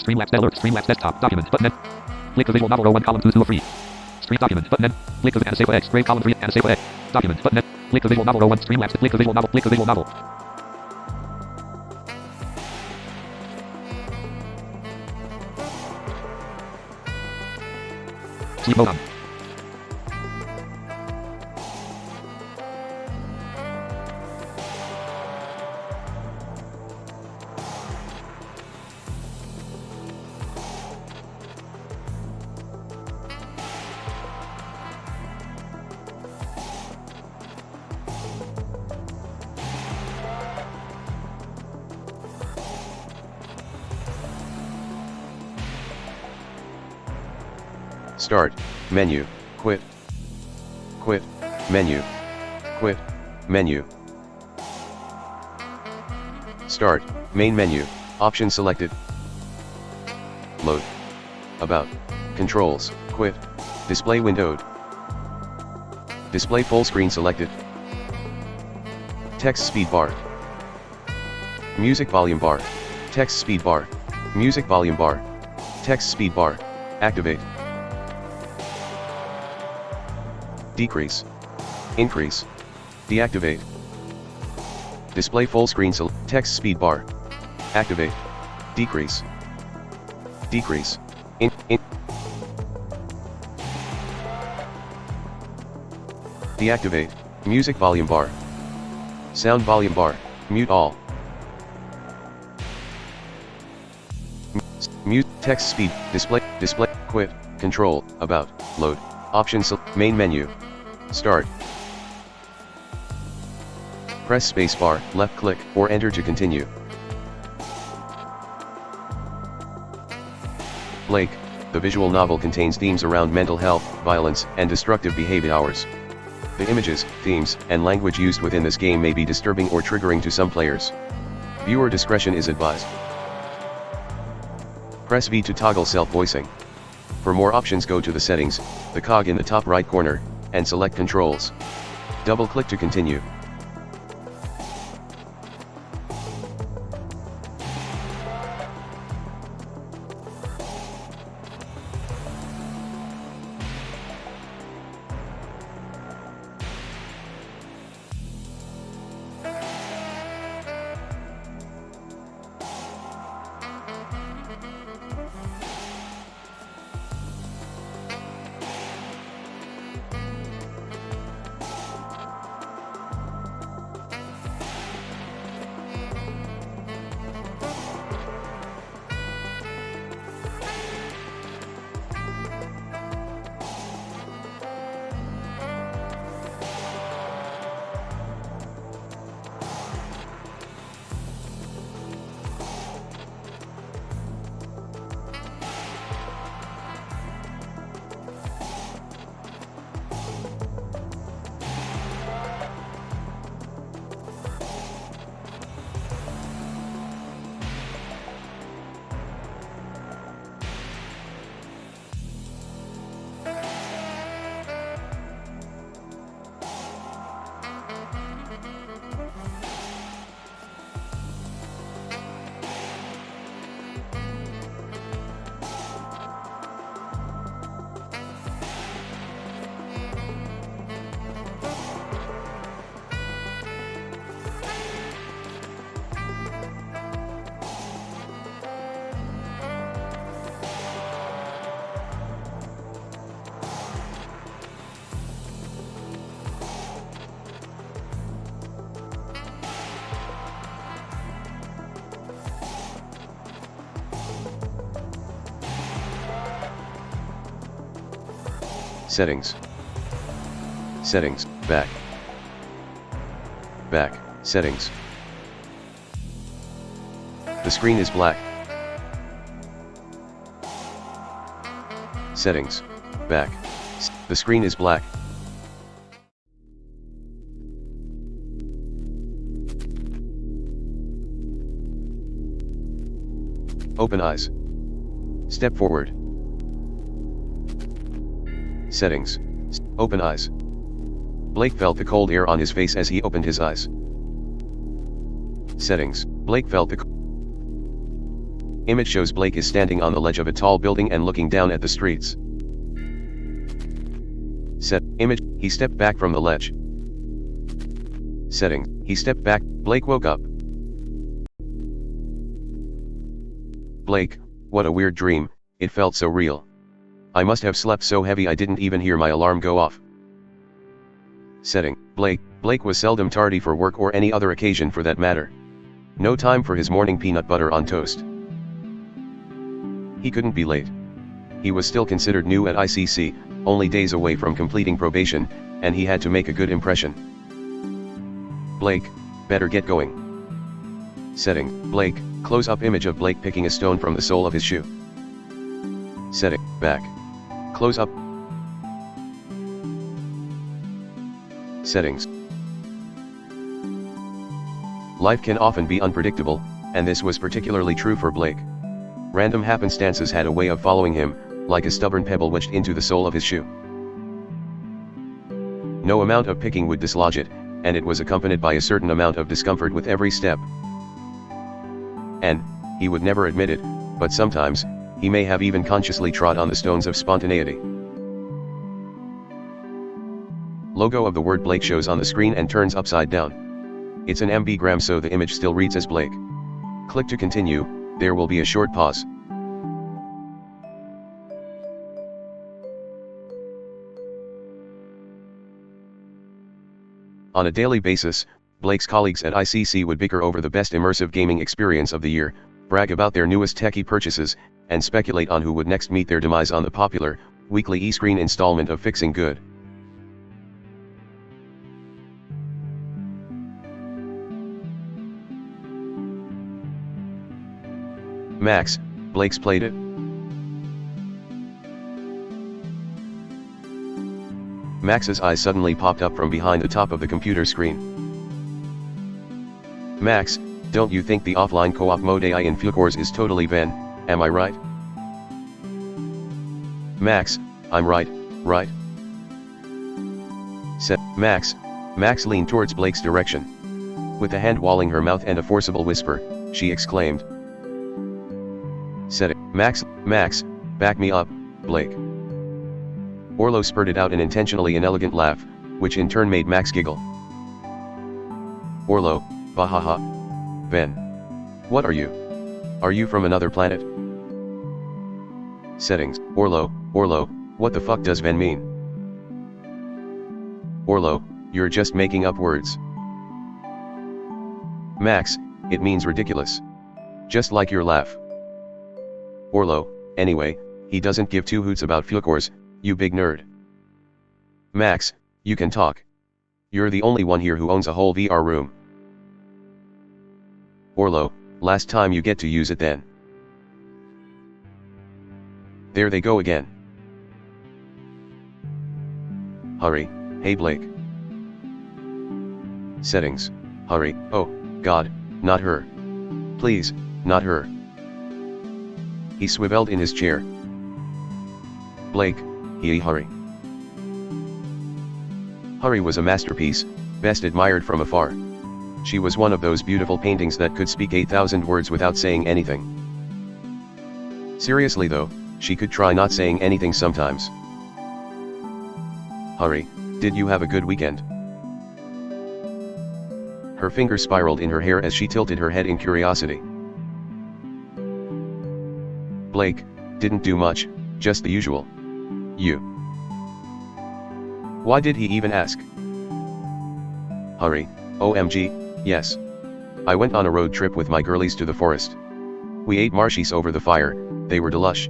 Streamlabs alert. Streamlabs desktop. Document. Button. Link to visual novel row 1 column 2 of 3. Stream document. Button. Link to Anastasia X. Grade column 3. Anastasia X. Document. Button. Link to visual novel row 1. Streamlabs. Link to visual novel. Link to visual novel. Sleep mode on. Start, menu, quit, quit, menu, quit, menu. Start, main menu, option selected. Load. About. Controls, quit, display windowed. Display full screen selected. Text speed bar. Music volume bar. Text speed bar. Music volume bar. Text speed bar. Activate. Decrease. Increase. Deactivate. Display full screen text speed bar. Activate. Decrease. Decrease. In. Deactivate. Music volume bar. Sound volume bar. Mute all. Mute text speed. Display. Quit. Control. About. Load. Options. Main menu. Start. Press spacebar, left click, or enter to continue. Blake. The visual novel contains themes around mental health, violence, and destructive behaviors. The images, themes, and language used within this game may be disturbing or triggering to some players. Viewer discretion is advised. Press V to toggle self-voicing. For more options, go to the settings, the cog in the top right corner, and select controls. Double-click to continue. Settings. Settings, back. Back, settings. The screen is black. Settings, back. The screen is black. Open eyes. Step forward. Settings. Open eyes. Blake felt the cold air on his face as he opened his eyes. Settings. Blake felt the Image shows Blake is standing on the ledge of a tall building and looking down at the streets. Set. Image. He stepped back from the ledge. Settings. He stepped back. Blake woke up. Blake, what a weird dream, it felt so real. I must have slept so heavy I didn't even hear my alarm go off. Setting. Blake was seldom tardy for work or any other occasion for that matter. No time for his morning peanut butter on toast. He couldn't be late. He was still considered new at ICC, only days away from completing probation, and he had to make a good impression. Blake, better get going. Setting. Blake, close-up image of Blake picking a stone from the sole of his shoe. Setting. Back. Close-up. Settings. Life can often be unpredictable, and this was particularly true for Blake. Random happenstances had a way of following him, like a stubborn pebble wedged into the sole of his shoe. No amount of picking would dislodge it, and it was accompanied by a certain amount of discomfort with every step. And, he would never admit it, but sometimes, he may have even consciously trod on the stones of spontaneity. Logo of the word Blake shows on the screen and turns upside down. It's an ambigram, so the image still reads as Blake. Click to continue, there will be a short pause. On a daily basis, Blake's colleagues at ICC would bicker over the best immersive gaming experience of the year, brag about their newest techie purchases, and speculate on who would next meet their demise on the popular, weekly e-screen installment of Fixing Good. Max, Blake's played it? Max's eyes suddenly popped up from behind the top of the computer screen. Max, don't you think the offline co-op mode AI in Fuelcourse is totally Ven, am I right? Max, I'm right, right? Max leaned towards Blake's direction. With a hand walling her mouth and a forcible whisper, she exclaimed. Max, back me up, Blake. Orlo spurted out an intentionally inelegant laugh, which in turn made Max giggle. Orlo, bahaha. Ben. What are you? Are you from another planet? Settings. Orlo, what the fuck does Ven mean? Orlo, you're just making up words. Max, it means ridiculous. Just like your laugh. Orlo, anyway, he doesn't give two hoots about Fuelcourse, you big nerd. Max, you can talk. You're the only one here who owns a whole VR room. Orlo, last time you get to use it then. There they go again. Hurry, hey Blake. Settings, hurry, oh, God, not her. Please, not her. He swiveled in his chair. Blake, hurry. Hurry was a masterpiece, best admired from afar. She was one of those beautiful paintings that could speak 8,000 words without saying anything. Seriously though, she could try not saying anything sometimes. Hurry, did you have a good weekend? Her fingers spiraled in her hair as she tilted her head in curiosity. Blake, didn't do much, just the usual. You. Why did he even ask? Hurry, OMG, yes. I went on a road trip with my girlies to the forest. We ate marshies over the fire, they were delush.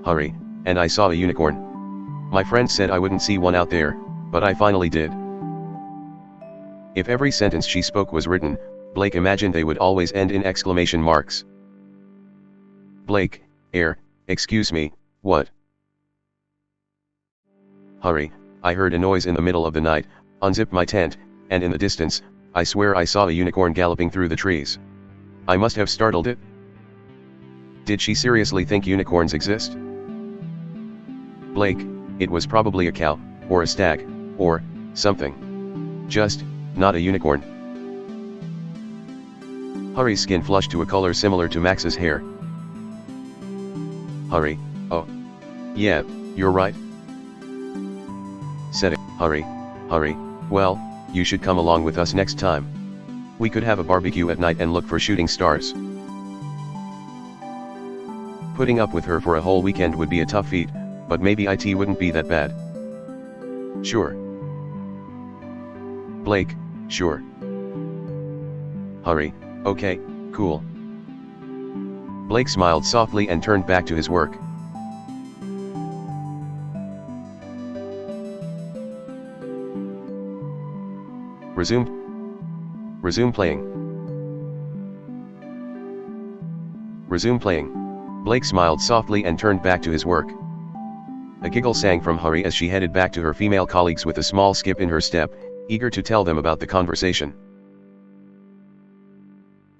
Hurry, and I saw a unicorn. My friend said I wouldn't see one out there, but I finally did. If every sentence she spoke was written, Blake imagined they would always end in exclamation marks. Blake, excuse me, what? Hurry, I heard a noise in the middle of the night, unzipped my tent, and in the distance, I swear I saw a unicorn galloping through the trees. I must have startled it. Did she seriously think unicorns exist? Blake, it was probably a cow, or a stag, or something. Just, not a unicorn. Hurry's skin flushed to a color similar to Max's hair. Hurry, oh. Yeah, you're right. Said it, Hurry, well, you should come along with us next time. We could have a barbecue at night and look for shooting stars. Putting up with her for a whole weekend would be a tough feat, but maybe it wouldn't be that bad. Sure. Blake, sure. Hurry, okay, cool. Blake smiled softly and turned back to his work. Resume playing. Resume playing. Blake smiled softly and turned back to his work. A giggle sang from Hurry as she headed back to her female colleagues with a small skip in her step, eager to tell them about the conversation.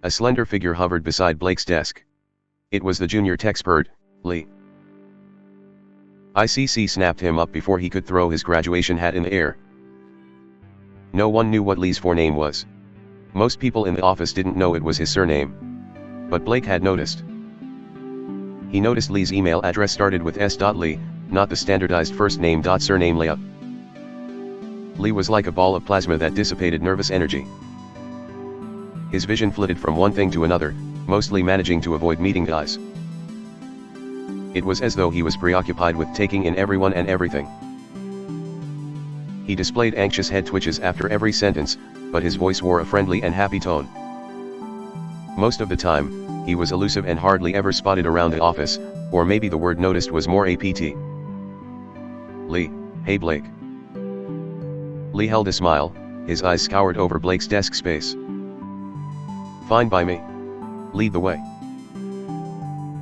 A slender figure hovered beside Blake's desk. It was the junior tech expert, Lee. ICC snapped him up before he could throw his graduation hat in the air. No one knew what Lee's forename was. Most people in the office didn't know it was his surname. But Blake had noticed. He noticed Lee's email address started with S.Lee, not the standardized first name surname layout. Lee was like a ball of plasma that dissipated nervous energy. His vision flitted from one thing to another, mostly managing to avoid meeting guys. It was as though he was preoccupied with taking in everyone and everything. He displayed anxious head twitches after every sentence, but his voice wore a friendly and happy tone. Most of the time, he was elusive and hardly ever spotted around the office, or maybe the word noticed was more apt. Lee, hey Blake. Lee held a smile, his eyes scoured over Blake's desk space. Fine by me. Lead the way.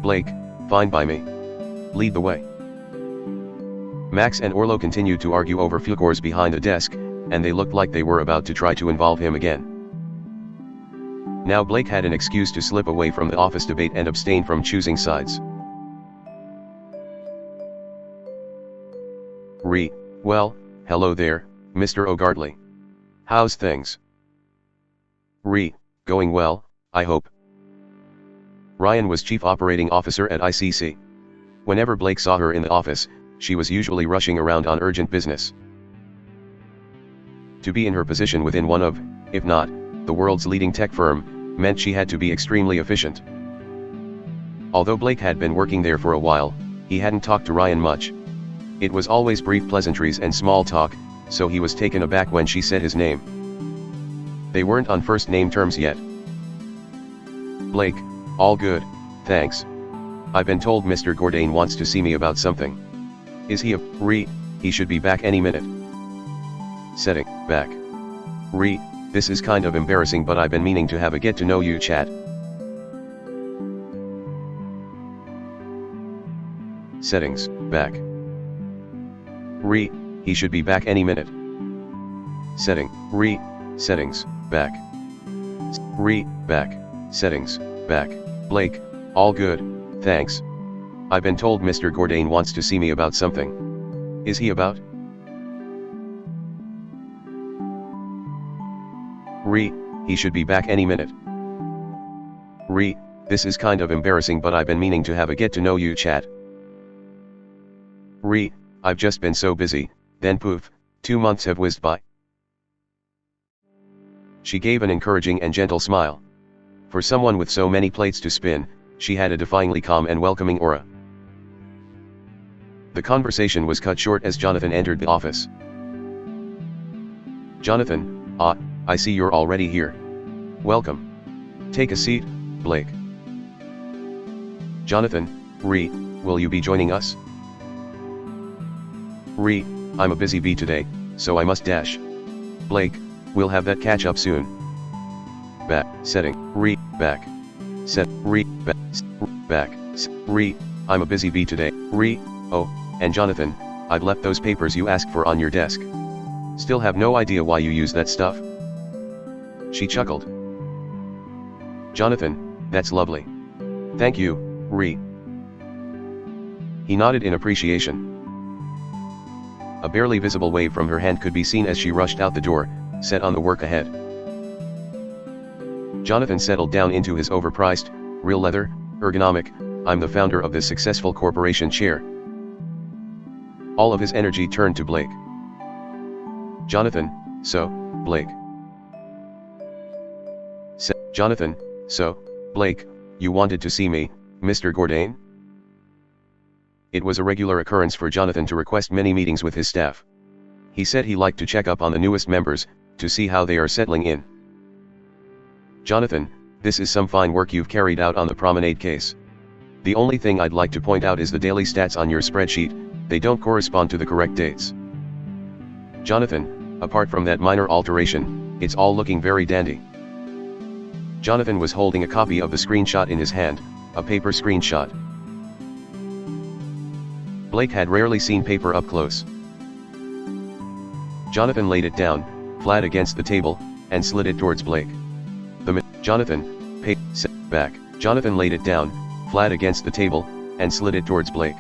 Blake, fine by me. Lead the way. Max and Orlo continued to argue over fugors behind the desk, and they looked like they were about to try to involve him again. Now Blake had an excuse to slip away from the office debate and abstain from choosing sides. Well, hello there, Mr. O'Gartley. How's things? Going well, I hope. Ryan was Chief Operating Officer at ICC. Whenever Blake saw her in the office, she was usually rushing around on urgent business. To be in her position within one of, if not, the world's leading tech firm, meant she had to be extremely efficient. Although Blake had been working there for a while, he hadn't talked to Ryan much. It was always brief pleasantries and small talk, so he was taken aback when she said his name. They weren't on first name terms yet. Blake, all good, thanks. I've been told Mr. Gourdane wants to see me about something. Is he he should be back any minute. Setting, back. This is kind of embarrassing, but I've been meaning to have a get-to-know-you chat. Settings, back. He should be back any minute. Settings, back. Back, settings, back. Blake, all good, thanks. I've been told Mr. Gourdane wants to see me about something. Is he about? He should be back any minute. This is kind of embarrassing, but I've been meaning to have a get-to-know-you chat. I've just been so busy, then poof, 2 months have whizzed by. She gave an encouraging and gentle smile. For someone with so many plates to spin, she had a defyingly calm and welcoming aura. The conversation was cut short as Jonathan entered the office. Jonathan, I see you're already here. Welcome. Take a seat, Blake. Jonathan, will you be joining us? I'm a busy bee today, so I must dash. Blake, we'll have that catch up soon. Back, setting, back. Set, back, I'm a busy bee today. Oh, and Jonathan, I've left those papers you asked for on your desk. Still have no idea why you use that stuff? She chuckled. Jonathan, that's lovely. Thank you, He nodded in appreciation. A barely visible wave from her hand could be seen as she rushed out the door, set on the work ahead. Jonathan settled down into his overpriced, real leather, ergonomic, I'm the founder of this successful corporation chair. All of his energy turned to Blake. Jonathan, so, Blake. Jonathan, so, Blake, you wanted to see me, Mr. Gourdane? It was a regular occurrence for Jonathan to request many meetings with his staff. He said he liked to check up on the newest members, to see how they are settling in. Jonathan, this is some fine work you've carried out on the Promenade case. The only thing I'd like to point out is the daily stats on your spreadsheet, they don't correspond to the correct dates. Jonathan, apart from that minor alteration, it's all looking very dandy. Jonathan was holding a copy of the screenshot in his hand, a paper screenshot. Blake had rarely seen paper up close. Jonathan laid it down, flat against the table, and slid it towards Blake. Jonathan, back. Jonathan laid it down, flat against the table, and slid it towards Blake.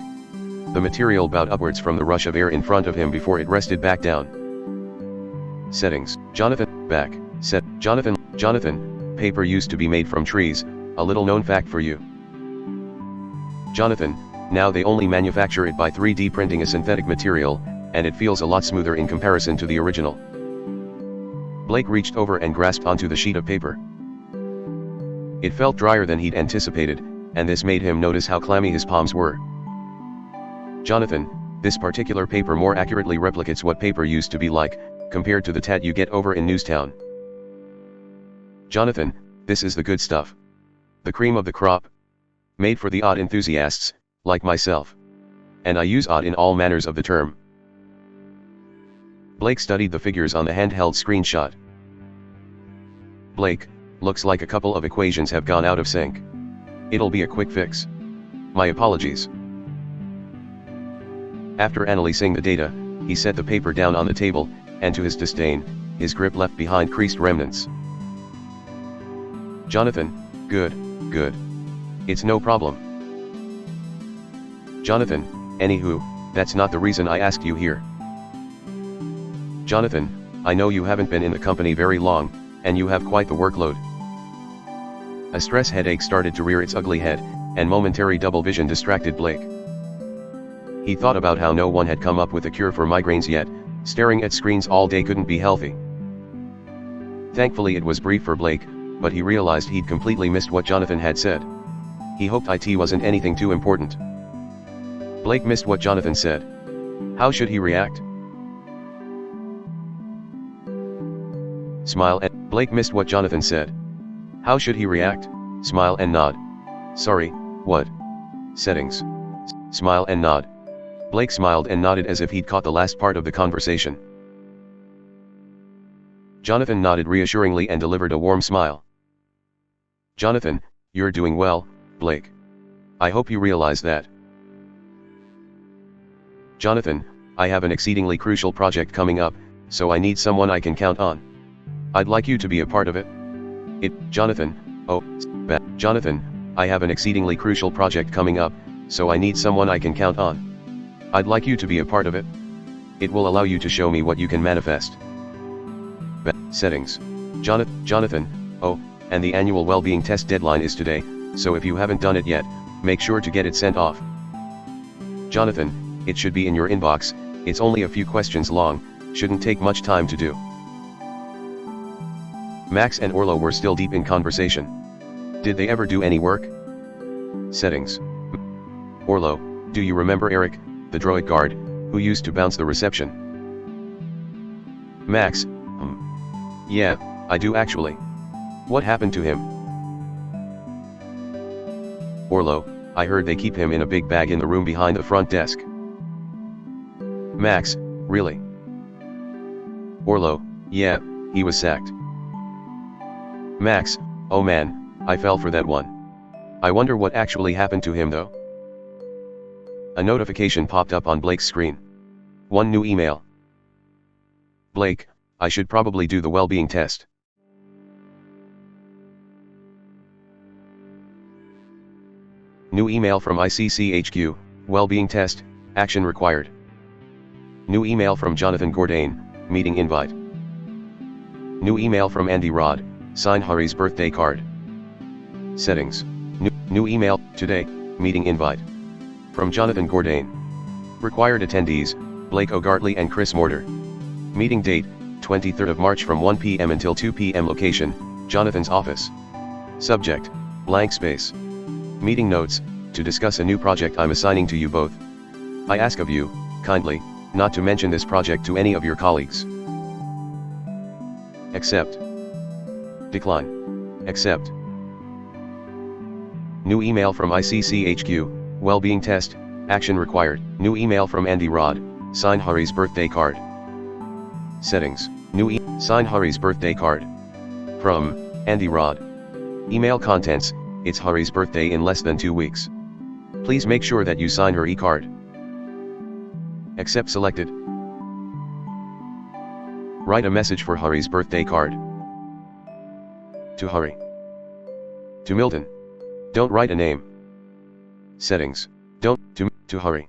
The material bowed upwards from the rush of air in front of him before it rested back down. Settings. Jonathan, back. Jonathan, paper used to be made from trees, a little known fact for you. Jonathan, now they only manufacture it by 3D printing a synthetic material, and it feels a lot smoother in comparison to the original. Blake reached over and grasped onto the sheet of paper. It felt drier than he'd anticipated, and this made him notice how clammy his palms were. Jonathan, this particular paper more accurately replicates what paper used to be like, compared to the tat you get over in Newstown. Jonathan, this is the good stuff. The cream of the crop. Made for the odd enthusiasts, like myself. And I use odd in all manners of the term. Blake studied the figures on the handheld screenshot. Blake, looks like a couple of equations have gone out of sync. It'll be a quick fix. My apologies. After analyzing the data, he set the paper down on the table, and to his disdain, his grip left behind creased remnants. Jonathan, good. It's no problem. Jonathan, anywho, that's not the reason I asked you here. Jonathan, I know you haven't been in the company very long, and you have quite the workload. A stress headache started to rear its ugly head, and momentary double vision distracted Blake. He thought about how no one had come up with a cure for migraines yet, staring at screens all day couldn't be healthy. Thankfully it was brief for Blake, but he realized he'd completely missed what Jonathan had said. He hoped IT wasn't anything too important. Blake missed what Jonathan said. How should he react? Smile and Blake missed what Jonathan said. How should he react? Smile and nod. Sorry, what? Settings. Smile and nod. Blake smiled and nodded as if he'd caught the last part of the conversation. Jonathan nodded reassuringly and delivered a warm smile. Jonathan, you're doing well, Blake. I hope you realize that. Jonathan, I have an exceedingly crucial project coming up, so I need someone I can count on. I'd like you to be a part of it. Jonathan, I have an exceedingly crucial project coming up, so I need someone I can count on. I'd like you to be a part of it. It will allow you to show me what you can manifest. Settings. Jonathan, and the annual well-being test deadline is today, so if you haven't done it yet, make sure to get it sent off. Jonathan, it should be in your inbox, it's only a few questions long, shouldn't take much time to do. Max and Orlo were still deep in conversation. Did they ever do any work? Settings. Orlo, do you remember Eric, the droid guard, who used to bounce the reception? Max, yeah, I do actually. What happened to him? Orlo, I heard they keep him in a big bag in the room behind the front desk. Max, really? Orlo, yeah, he was sacked. Max, oh man, I fell for that one. I wonder what actually happened to him though. A notification popped up on Blake's screen. One new email. Blake, I should probably do the well-being test. New email from ICCHQ, well-being test, action required. New email from Jonathan Gourdane, meeting invite. New email from Andy Rod, Sign Hari's birthday card. Settings. New email, today, meeting invite. From Jonathan Gourdain. Required attendees, Blake O'Gartley and Chris Mortar. Meeting date, 23rd of March from 1 p.m. until 2 p.m. Location, Jonathan's office. Subject, blank space. Meeting notes, to discuss a new project I'm assigning to you both. I ask of you, kindly, not to mention this project to any of your colleagues. Accept. Decline. Accept. New email from ICCHQ, well-being test, action required. New email from Andy Rod, sign Hari's birthday card. Settings, sign Hari's birthday card. From, Andy Rod. Email contents, it's Hari's birthday in less than 2 weeks. Please make sure that you sign her e-card. Accept selected. Write a message for Hari's birthday card. To Hari. To Milton. Don't write a name. Settings. Don't, to Hari.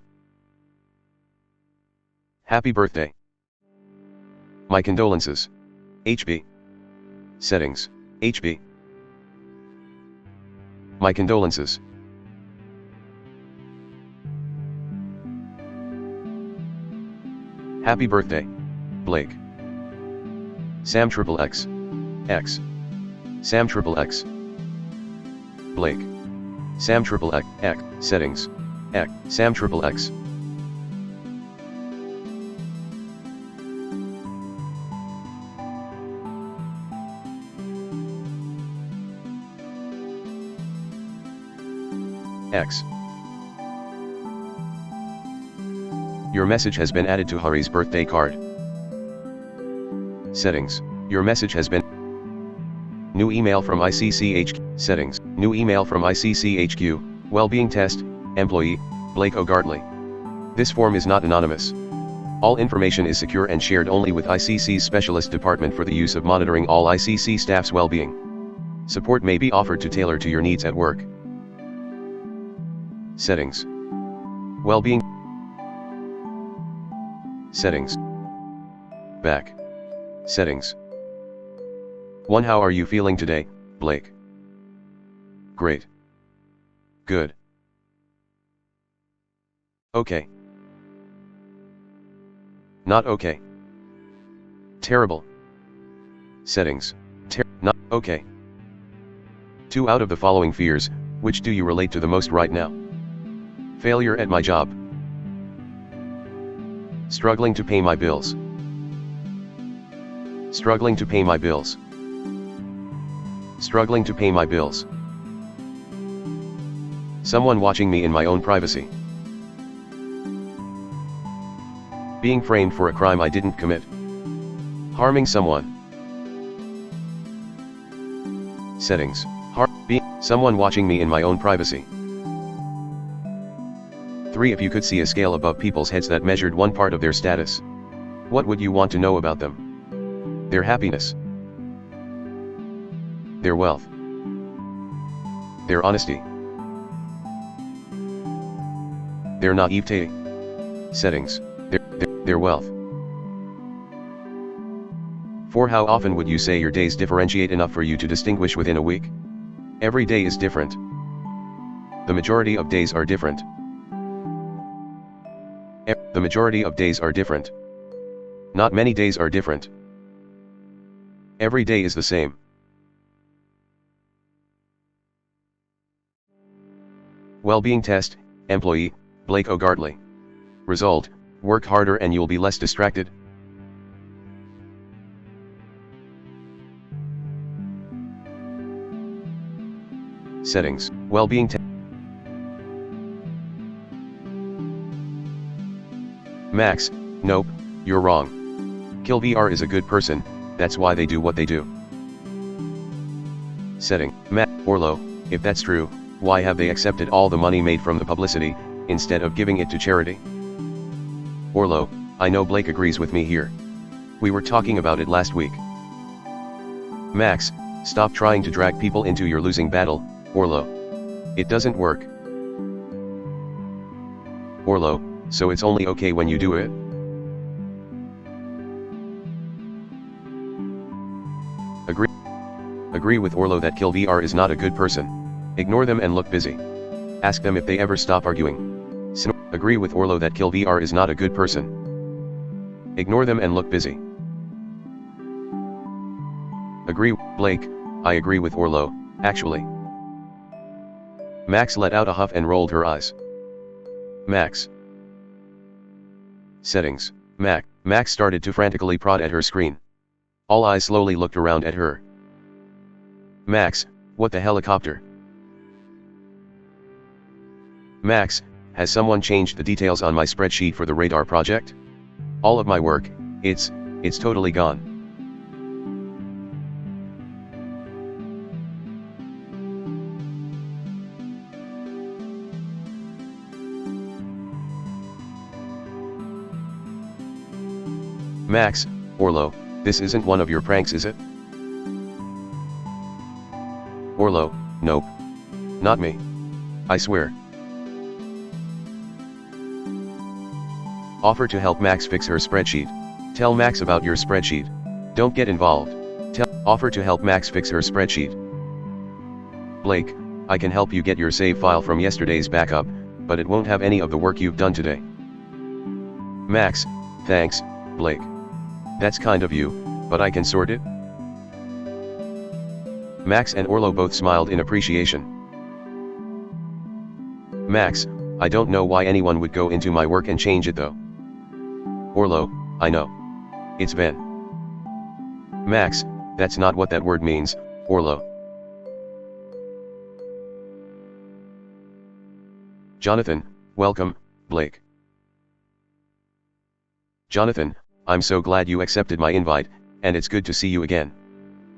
Happy birthday. My condolences. HB. Settings. HB. My condolences. Happy birthday, Blake. Sam XXX. X. Sam XXX. Blake. Sam XXX. X. Settings. X. Sam XXX. X. Your message has been added to Hari's birthday card. Settings. Your message has been. New email from ICCHQ. Settings. New email from ICCHQ. Well-being test. Employee, Blake O'Gartley. This form is not anonymous. All information is secure and shared only with ICC's specialist department for the use of monitoring all ICC staff's well-being. Support may be offered to tailor to your needs at work. Settings. Well-being. Settings. Back. Settings. 1. How are you feeling today, Blake? Great. Good. Okay. Not okay. Terrible. Settings. Not okay. 2. Out of the following fears, which do you relate to the most right now? Failure at my job. Struggling to pay my bills. Struggling to pay my bills. Struggling to pay my bills. Someone watching me in my own privacy. Being framed for a crime I didn't commit. Harming someone. Settings. Someone watching me in my own privacy. 3. If you could see a scale above people's heads that measured one part of their status, what would you want to know about them? Their happiness. Their wealth. Their honesty. Their naivete. Settings. Their wealth. 4. How often would you say your days differentiate enough for you to distinguish within a week? Every day is different. The majority of days are different. The majority of days are different. Not many days are different. Every day is the same. Well-being test, employee, Blake O'Gartley. Result, work harder and you'll be less distracted. Settings, well-being test. Max, nope, you're wrong. Kill VR is a good person, that's why they do what they do. Setting, Matt, Orlo, if that's true, why have they accepted all the money made from the publicity, instead of giving it to charity? Orlo, I know Blake agrees with me here. We were talking about it last week. Max, stop trying to drag people into your losing battle, Orlo. It doesn't work. Orlo, so it's only okay when you do it? Agree. Agree with Orlo that Kill VR is not a good person. Ignore them and look busy. Ask them if they ever stop arguing. Agree with Orlo that Kill VR is not a good person. Ignore them and look busy. Agree, Blake, I agree with Orlo, actually. Max let out a huff and rolled her eyes. Max. Settings, Max started to frantically prod at her screen. All eyes slowly looked around at her. Max, what the helicopter? Max, has someone changed the details on my spreadsheet for the radar project? All of my work, it's totally gone. Max, Orlo, this isn't one of your pranks, is it? Orlo, nope. Not me. I swear. Offer to help Max fix her spreadsheet. Tell Max about your spreadsheet. Don't get involved. Offer to help Max fix her spreadsheet. Blake, I can help you get your save file from yesterday's backup, but it won't have any of the work you've done today. Max, thanks, Blake. That's kind of you, but I can sort it. Max and Orlo both smiled in appreciation. Max, I don't know why anyone would go into my work and change it though. Orlo, I know. It's Ven. Max, that's not what that word means, Orlo. Jonathan, welcome, Blake. Jonathan, I'm so glad you accepted my invite, and it's good to see you again.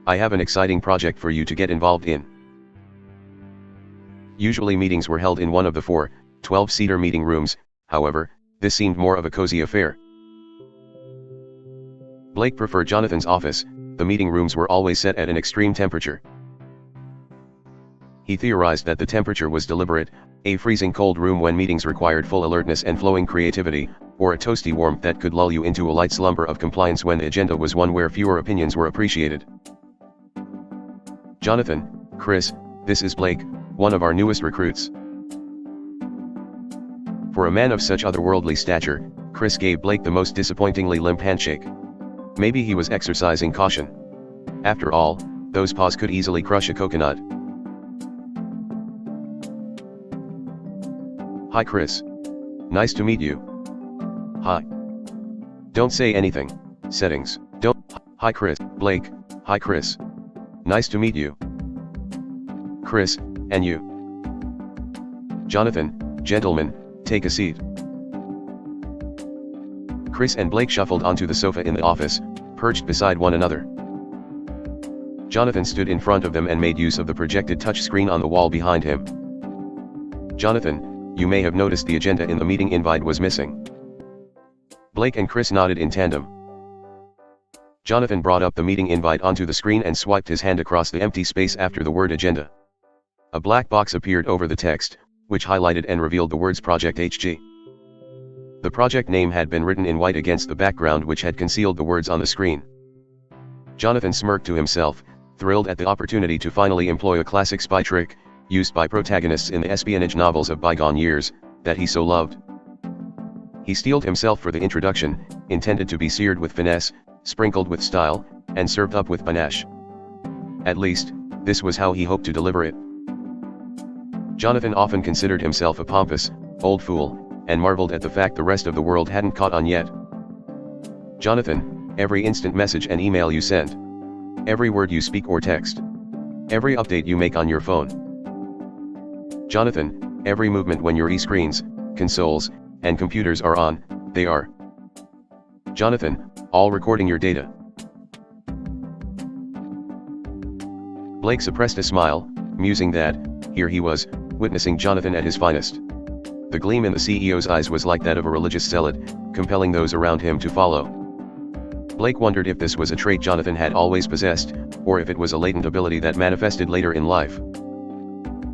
I have an exciting project for you to get involved in. Usually meetings were held in one of the 4 12-seater meeting rooms, however, this seemed more of a cozy affair. Blake preferred Jonathan's office. The meeting rooms were always set at an extreme temperature. He theorized that the temperature was deliberate, a freezing cold room when meetings required full alertness and flowing creativity, or a toasty warmth that could lull you into a light slumber of compliance when the agenda was one where fewer opinions were appreciated. Jonathan, Chris, this is Blake, one of our newest recruits. For a man of such otherworldly stature, Chris gave Blake the most disappointingly limp handshake. Maybe he was exercising caution. After all, those paws could easily crush a coconut. Hi Chris. Nice to meet you. Hi. Don't say anything. Settings. Don't. Hi Chris. Blake. Hi Chris. Nice to meet you. Chris, and you. Jonathan, gentlemen, take a seat. Chris and Blake shuffled onto the sofa in the office, perched beside one another. Jonathan stood in front of them and made use of the projected touchscreen on the wall behind him. Jonathan, you may have noticed the agenda in the meeting invite was missing. Blake and Chris nodded in tandem. Jonathan brought up the meeting invite onto the screen and swiped his hand across the empty space after the word agenda. A black box appeared over the text, which highlighted and revealed the words Project HG. The project name had been written in white against the background which had concealed the words on the screen. Jonathan smirked to himself, thrilled at the opportunity to finally employ a classic spy trick, used by protagonists in the espionage novels of bygone years, that he so loved. He steeled himself for the introduction, intended to be seared with finesse, sprinkled with style, and served up with panache. At least, this was how he hoped to deliver it. Jonathan often considered himself a pompous, old fool, and marveled at the fact the rest of the world hadn't caught on yet. Jonathan, every instant message and email you send. Every word you speak or text. Every update you make on your phone. Jonathan, every movement when your e-screens, consoles, and computers are on, they are. Jonathan, all recording your data. Blake suppressed a smile, musing that, here he was, witnessing Jonathan at his finest. The gleam in the CEO's eyes was like that of a religious zealot, compelling those around him to follow. Blake wondered if this was a trait Jonathan had always possessed, or if it was a latent ability that manifested later in life.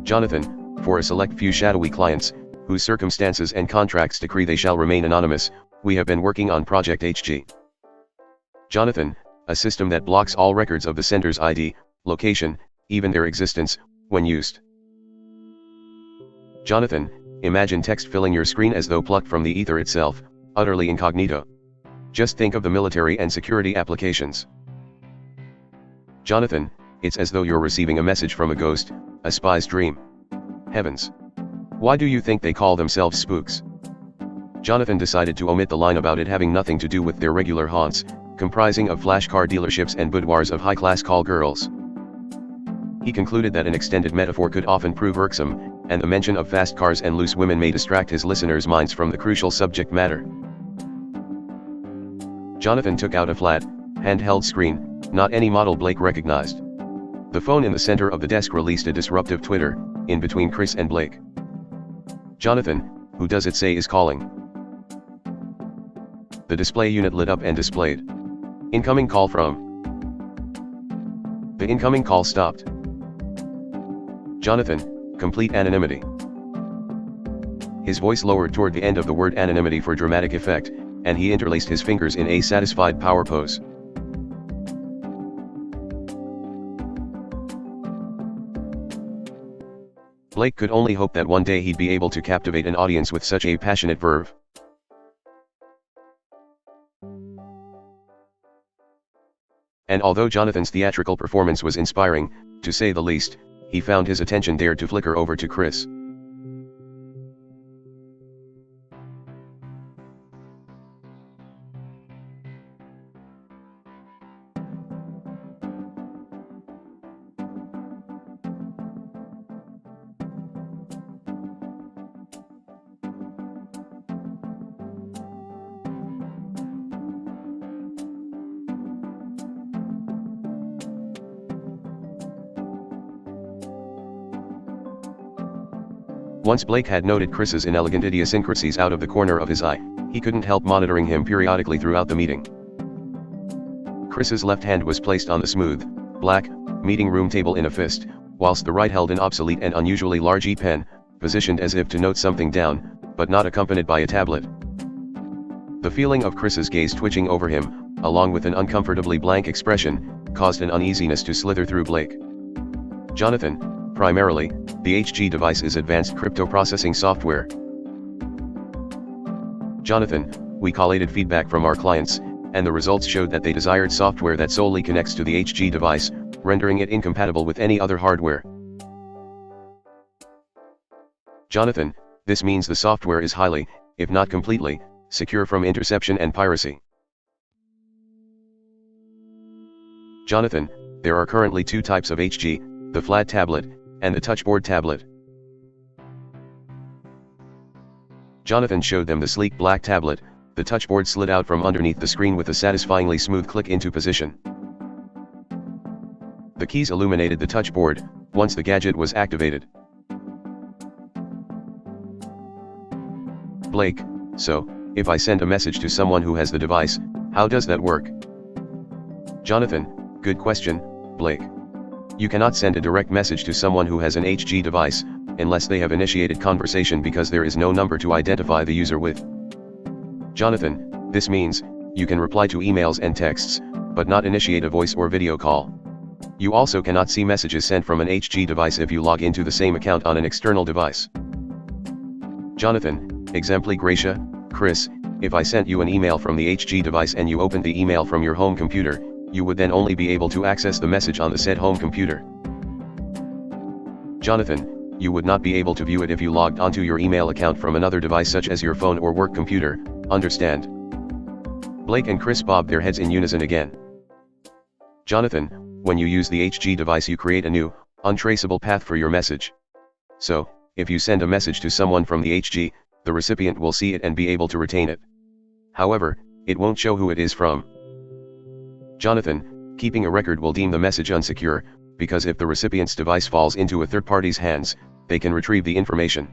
Jonathan, for a select few shadowy clients, whose circumstances and contracts decree they shall remain anonymous, we have been working on Project HG. Jonathan, a system that blocks all records of the sender's ID, location, even their existence, when used. Jonathan, imagine text filling your screen as though plucked from the ether itself, utterly incognito. Just think of the military and security applications. Jonathan, it's as though you're receiving a message from a ghost, a spy's dream. Heavens! Why do you think they call themselves spooks? Jonathan decided to omit the line about it having nothing to do with their regular haunts, comprising of flash car dealerships and boudoirs of high-class call girls. He concluded that an extended metaphor could often prove irksome, and the mention of fast cars and loose women may distract his listeners' minds from the crucial subject matter. Jonathan took out a flat, handheld screen, not any model Blake recognized. The phone in the center of the desk released a disruptive twitter, in between Chris and Blake. Jonathan, who does it say is calling? The display unit lit up and displayed. Incoming call from. The incoming call stopped. Jonathan, complete anonymity. His voice lowered toward the end of the word anonymity for dramatic effect, and he interlaced his fingers in a satisfied power pose. Blake could only hope that one day he'd be able to captivate an audience with such a passionate verve. And although Jonathan's theatrical performance was inspiring, to say the least, he found his attention dared to flicker over to Chris. Once Blake had noted Chris's inelegant idiosyncrasies out of the corner of his eye, he couldn't help monitoring him periodically throughout the meeting. Chris's left hand was placed on the smooth, black, meeting room table in a fist, whilst the right held an obsolete and unusually large E-pen, positioned as if to note something down, but not accompanied by a tablet. The feeling of Chris's gaze twitching over him, along with an uncomfortably blank expression, caused an uneasiness to slither through Blake. Jonathan, primarily, the HG device is advanced crypto processing software. Jonathan, we collated feedback from our clients, and the results showed that they desired software that solely connects to the HG device, rendering it incompatible with any other hardware. Jonathan, this means the software is highly, if not completely, secure from interception and piracy. Jonathan, there are currently two types of HG, the flat tablet, and the touchboard tablet. Jonathan showed them the sleek black tablet. The touchboard slid out from underneath the screen with a satisfyingly smooth click into position. The keys illuminated the touchboard, once the gadget was activated. Blake, so, if I send a message to someone who has the device, how does that work? Jonathan, good question, Blake. You cannot send a direct message to someone who has an HG device, unless they have initiated conversation because there is no number to identify the user with. Jonathan, this means, you can reply to emails and texts, but not initiate a voice or video call. You also cannot see messages sent from an HG device if you log into the same account on an external device. Jonathan, exempli gratia, Chris, if I sent you an email from the HG device and you opened the email from your home computer, you would then only be able to access the message on the said home computer. Jonathan, you would not be able to view it if you logged onto your email account from another device such as your phone or work computer, understand? Blake and Chris bobbed their heads in unison again. Jonathan, when you use the HG device you create a new, untraceable path for your message. So, if you send a message to someone from the HG, the recipient will see it and be able to retain it. However, it won't show who it is from. Jonathan, keeping a record will deem the message unsecure, because if the recipient's device falls into a third party's hands, they can retrieve the information.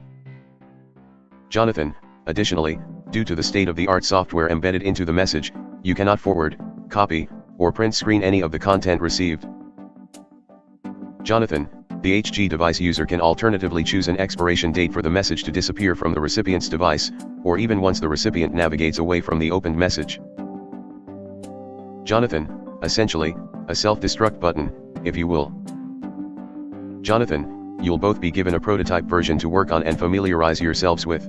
Jonathan, additionally, due to the state-of-the-art software embedded into the message, you cannot forward, copy, or print screen any of the content received. Jonathan, the HG device user can alternatively choose an expiration date for the message to disappear from the recipient's device, or even once the recipient navigates away from the opened message. Jonathan, essentially, a self-destruct button, if you will. Jonathan, you'll both be given a prototype version to work on and familiarize yourselves with.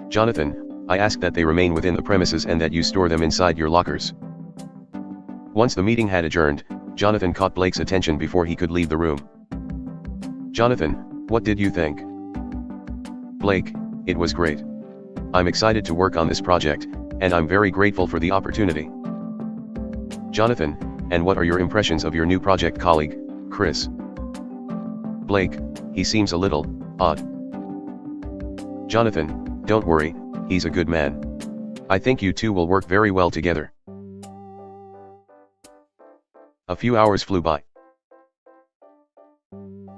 Jonathan, I ask that they remain within the premises and that you store them inside your lockers. Once the meeting had adjourned, Jonathan caught Blake's attention before he could leave the room. Jonathan, what did you think? Blake, it was great. I'm excited to work on this project, and I'm very grateful for the opportunity. Jonathan, and what are your impressions of your new project colleague, Chris? Blake, he seems a little odd. Jonathan, don't worry, he's a good man. I think you two will work very well together. A few hours flew by.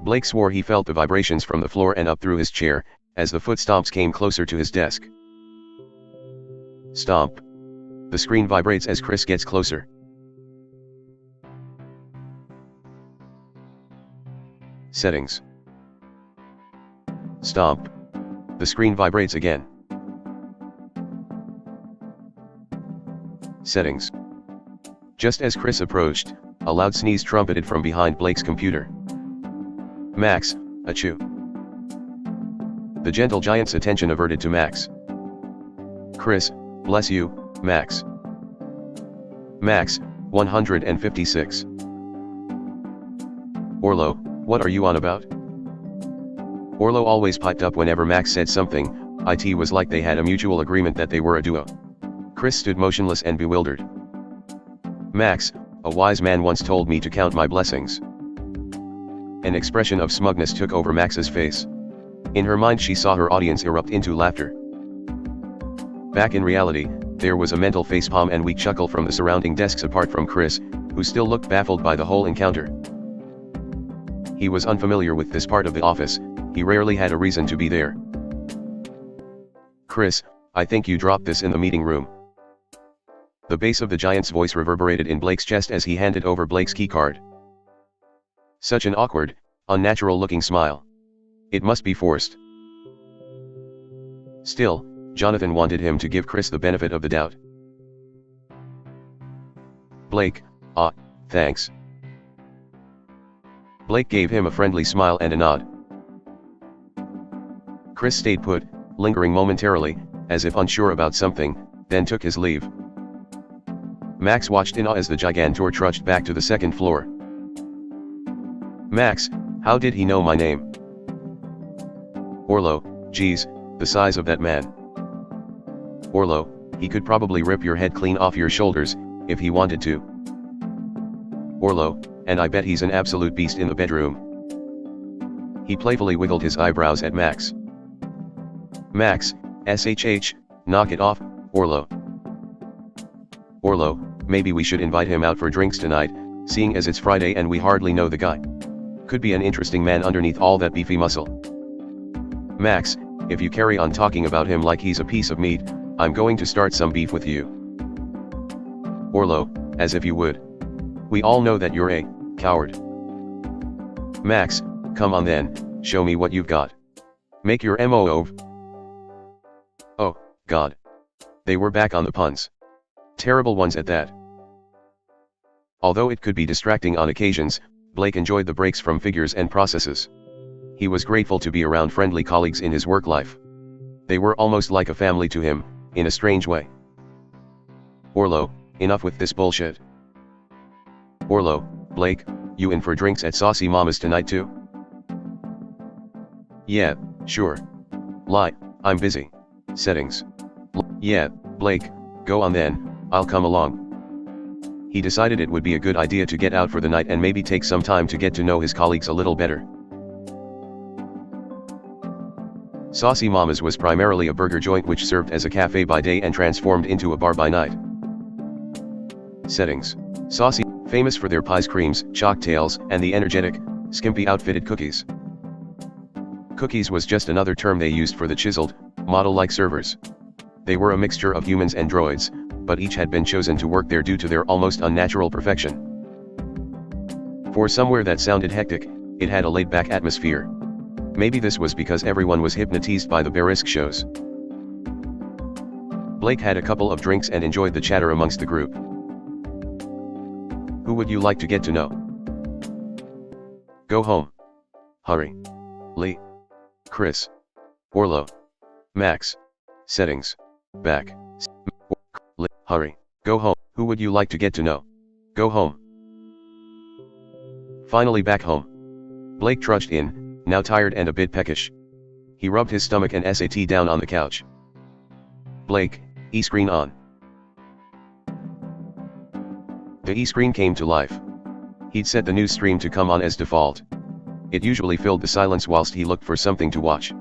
Blake swore he felt the vibrations from the floor and up through his chair, as the foot-stomps came closer to his desk. Stomp. The screen vibrates as Chris gets closer. Settings. Stomp. The screen vibrates again. Settings. Just as Chris approached, a loud sneeze trumpeted from behind Blake's computer. Max, achoo. The gentle giant's attention averted to Max. Chris, bless you, Max. Max, 156. Orlo, what are you on about? Orlo always piped up whenever Max said something. It was like they had a mutual agreement that they were a duo. Chris stood motionless and bewildered. Max, a wise man once told me to count my blessings. An expression of smugness took over Max's face. In her mind she saw her audience erupt into laughter. Back in reality, there was a mental facepalm and weak chuckle from the surrounding desks apart from Chris, who still looked baffled by the whole encounter. He was unfamiliar with this part of the office, he rarely had a reason to be there. Chris, I think you dropped this in the meeting room. The bass of the giant's voice reverberated in Blake's chest as he handed over Blake's keycard. Such an awkward, unnatural-looking smile. It must be forced. Still, Jonathan wanted him to give Chris the benefit of the doubt. Blake, thanks. Blake gave him a friendly smile and a nod. Chris stayed put, lingering momentarily, as if unsure about something, then took his leave. Max watched in awe as the Gigantor trudged back to the second floor. Max, how did he know my name? Orlo, geez, the size of that man. Orlo, he could probably rip your head clean off your shoulders, if he wanted to. Orlo, and I bet he's an absolute beast in the bedroom. He playfully wiggled his eyebrows at Max. Max, SHH, knock it off, Orlo. Orlo, maybe we should invite him out for drinks tonight, seeing as it's Friday and we hardly know the guy. Could be an interesting man underneath all that beefy muscle. Max, if you carry on talking about him like he's a piece of meat, I'm going to start some beef with you. Orlo, as if you would. We all know that you're a coward. Max, come on then, show me what you've got. Make your move. Oh, God. They were back on the puns. Terrible ones at that. Although it could be distracting on occasions, Blake enjoyed the breaks from figures and processes. He was grateful to be around friendly colleagues in his work life. They were almost like a family to him, in a strange way. Orlo, enough with this bullshit. Orlo, Blake, you in for drinks at Saucy Mama's tonight too? Yeah, sure. Lie, I'm busy. Settings. Yeah, Blake, go on then, I'll come along. He decided it would be a good idea to get out for the night and maybe take some time to get to know his colleagues a little better. Saucy Mama's was primarily a burger joint which served as a cafe by day and transformed into a bar by night. Settings. Saucy, famous for their pies, creams, cocktails, and the energetic, skimpy outfitted cookies. Cookies was just another term they used for the chiseled, model-like servers. They were a mixture of humans and droids, but each had been chosen to work there due to their almost unnatural perfection. For somewhere that sounded hectic, it had a laid-back atmosphere. Maybe this was because everyone was hypnotized by the Barisk shows. Blake had a couple of drinks and enjoyed the chatter amongst the group. Who would you like to get to know? Go home. Hurry. Lee. Chris. Orlo. Max. Settings. Back. Hurry. Go home. Who would you like to get to know? Go home. Finally back home. Blake trudged in, now tired and a bit peckish. He rubbed his stomach and sat down on the couch. Blake, e-screen on. The e-screen came to life. He'd set the news stream to come on as default. It usually filled the silence whilst he looked for something to watch.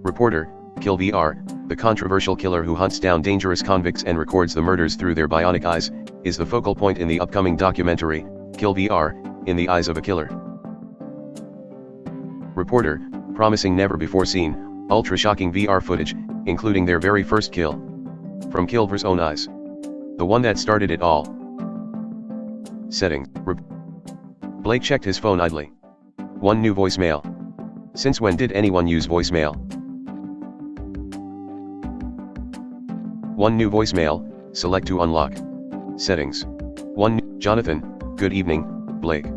Reporter, Kill VR, the controversial killer who hunts down dangerous convicts and records the murders through their bionic eyes, is the focal point in the upcoming documentary, Kill VR, In the Eyes of a Killer. Reporter, promising never-before-seen, ultra-shocking VR footage, including their very first kill. From Kilver's own eyes. The one that started it all. Settings. Blake checked his phone idly. One new voicemail. Since when did anyone use voicemail? One new voicemail, select to unlock. Settings. Jonathan, good evening, Blake.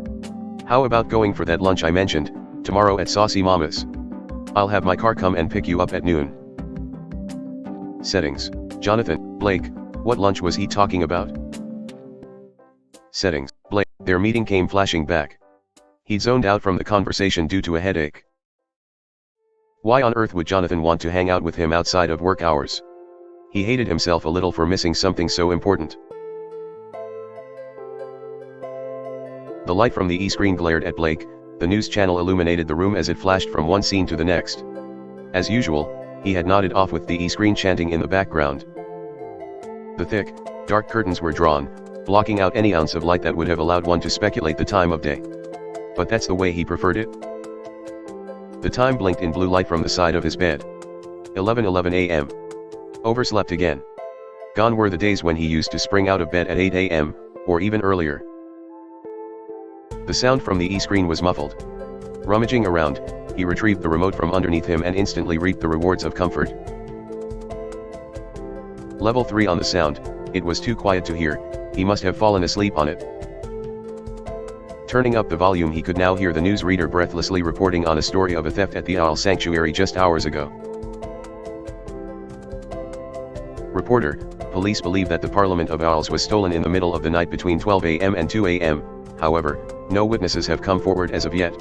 How about going for that lunch I mentioned, tomorrow at Saucy Mama's? I'll have my car come and pick you up at noon. Settings. Jonathan, Blake, what lunch was he talking about? Settings. Blake, their meeting came flashing back. He'd zoned out from the conversation due to a headache. Why on earth would Jonathan want to hang out with him outside of work hours? He hated himself a little for missing something so important. The light from the e-screen glared at Blake, the news channel illuminated the room as it flashed from one scene to the next. As usual, he had nodded off with the e-screen chanting in the background. The thick, dark curtains were drawn, blocking out any ounce of light that would have allowed one to speculate the time of day. But that's the way he preferred it. The time blinked in blue light from the side of his bed. 11:11 a.m. Overslept again. Gone were the days when he used to spring out of bed at 8 a.m., or even earlier. The sound from the e-screen was muffled. Rummaging around, he retrieved the remote from underneath him and instantly reaped the rewards of comfort. Level 3 on the sound, it was too quiet to hear, he must have fallen asleep on it. Turning up the volume, he could now hear the newsreader breathlessly reporting on a story of a theft at the Owl Sanctuary just hours ago. Reporter, police believe that the Parliament of Owls was stolen in the middle of the night between 12 a.m. and 2 a.m., however, no witnesses have come forward as of yet.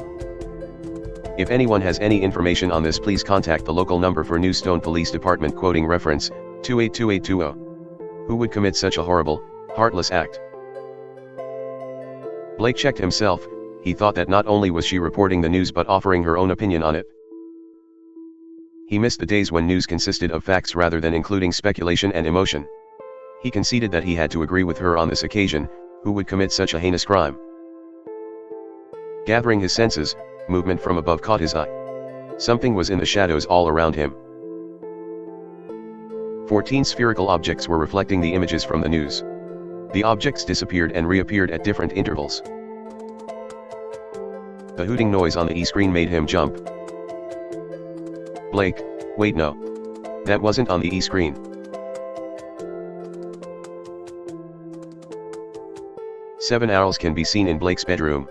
If anyone has any information on this, please contact the local number for Newstone Police Department quoting reference, 282820. Who would commit such a horrible, heartless act? Blake checked himself, he thought that not only was she reporting the news but offering her own opinion on it. He missed the days when news consisted of facts rather than including speculation and emotion. He conceded that he had to agree with her on this occasion, who would commit such a heinous crime? Gathering his senses, movement from above caught his eye. Something was in the shadows all around him. 14 spherical objects were reflecting the images from the news. The objects disappeared and reappeared at different intervals. The hooting noise on the e-screen made him jump. Blake, wait, no. That wasn't on the e-screen. Seven owls can be seen in Blake's bedroom.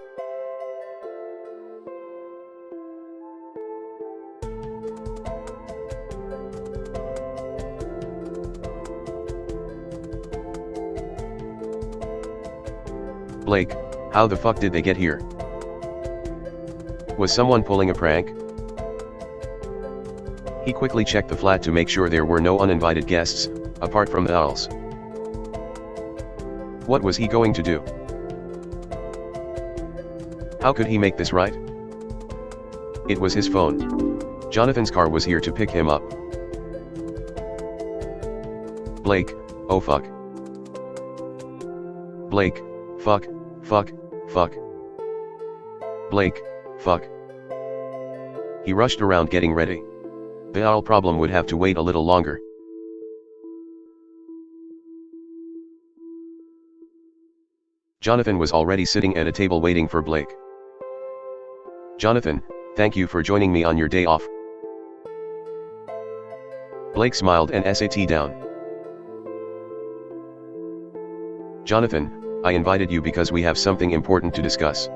Blake, how the fuck did they get here? Was someone pulling a prank? He quickly checked the flat to make sure there were no uninvited guests, apart from the owls. What was he going to do? How could he make this right? It was his phone. Jonathan's car was here to pick him up. Blake, oh fuck. Blake, fuck, fuck, fuck. Blake, fuck. He rushed around getting ready. The owl problem would have to wait a little longer. Jonathan was already sitting at a table waiting for Blake. Jonathan, thank you for joining me on your day off. Blake smiled and sat down. Jonathan, I invited you because we have something important to discuss.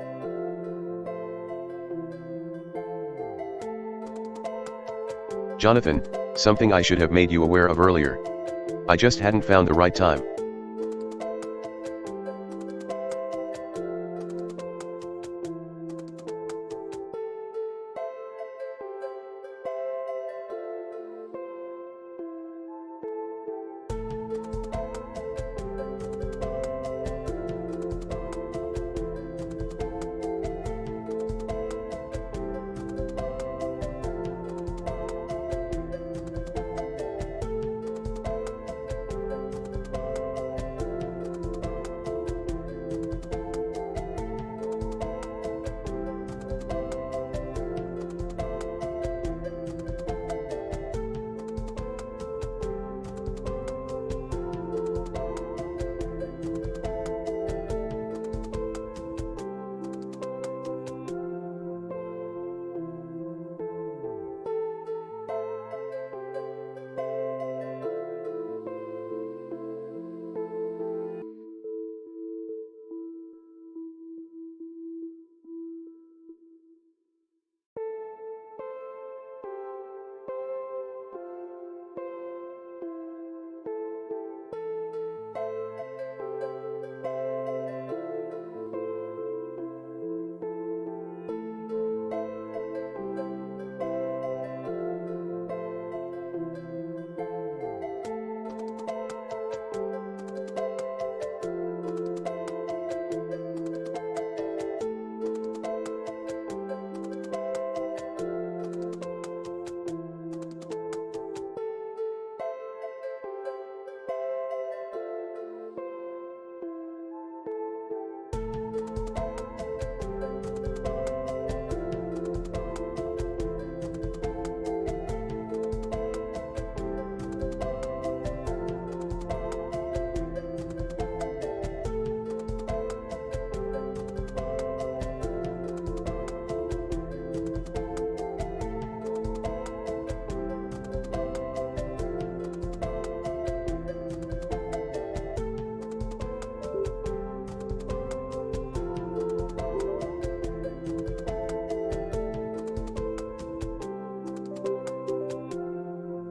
Jonathan, something I should have made you aware of earlier. I just hadn't found the right time.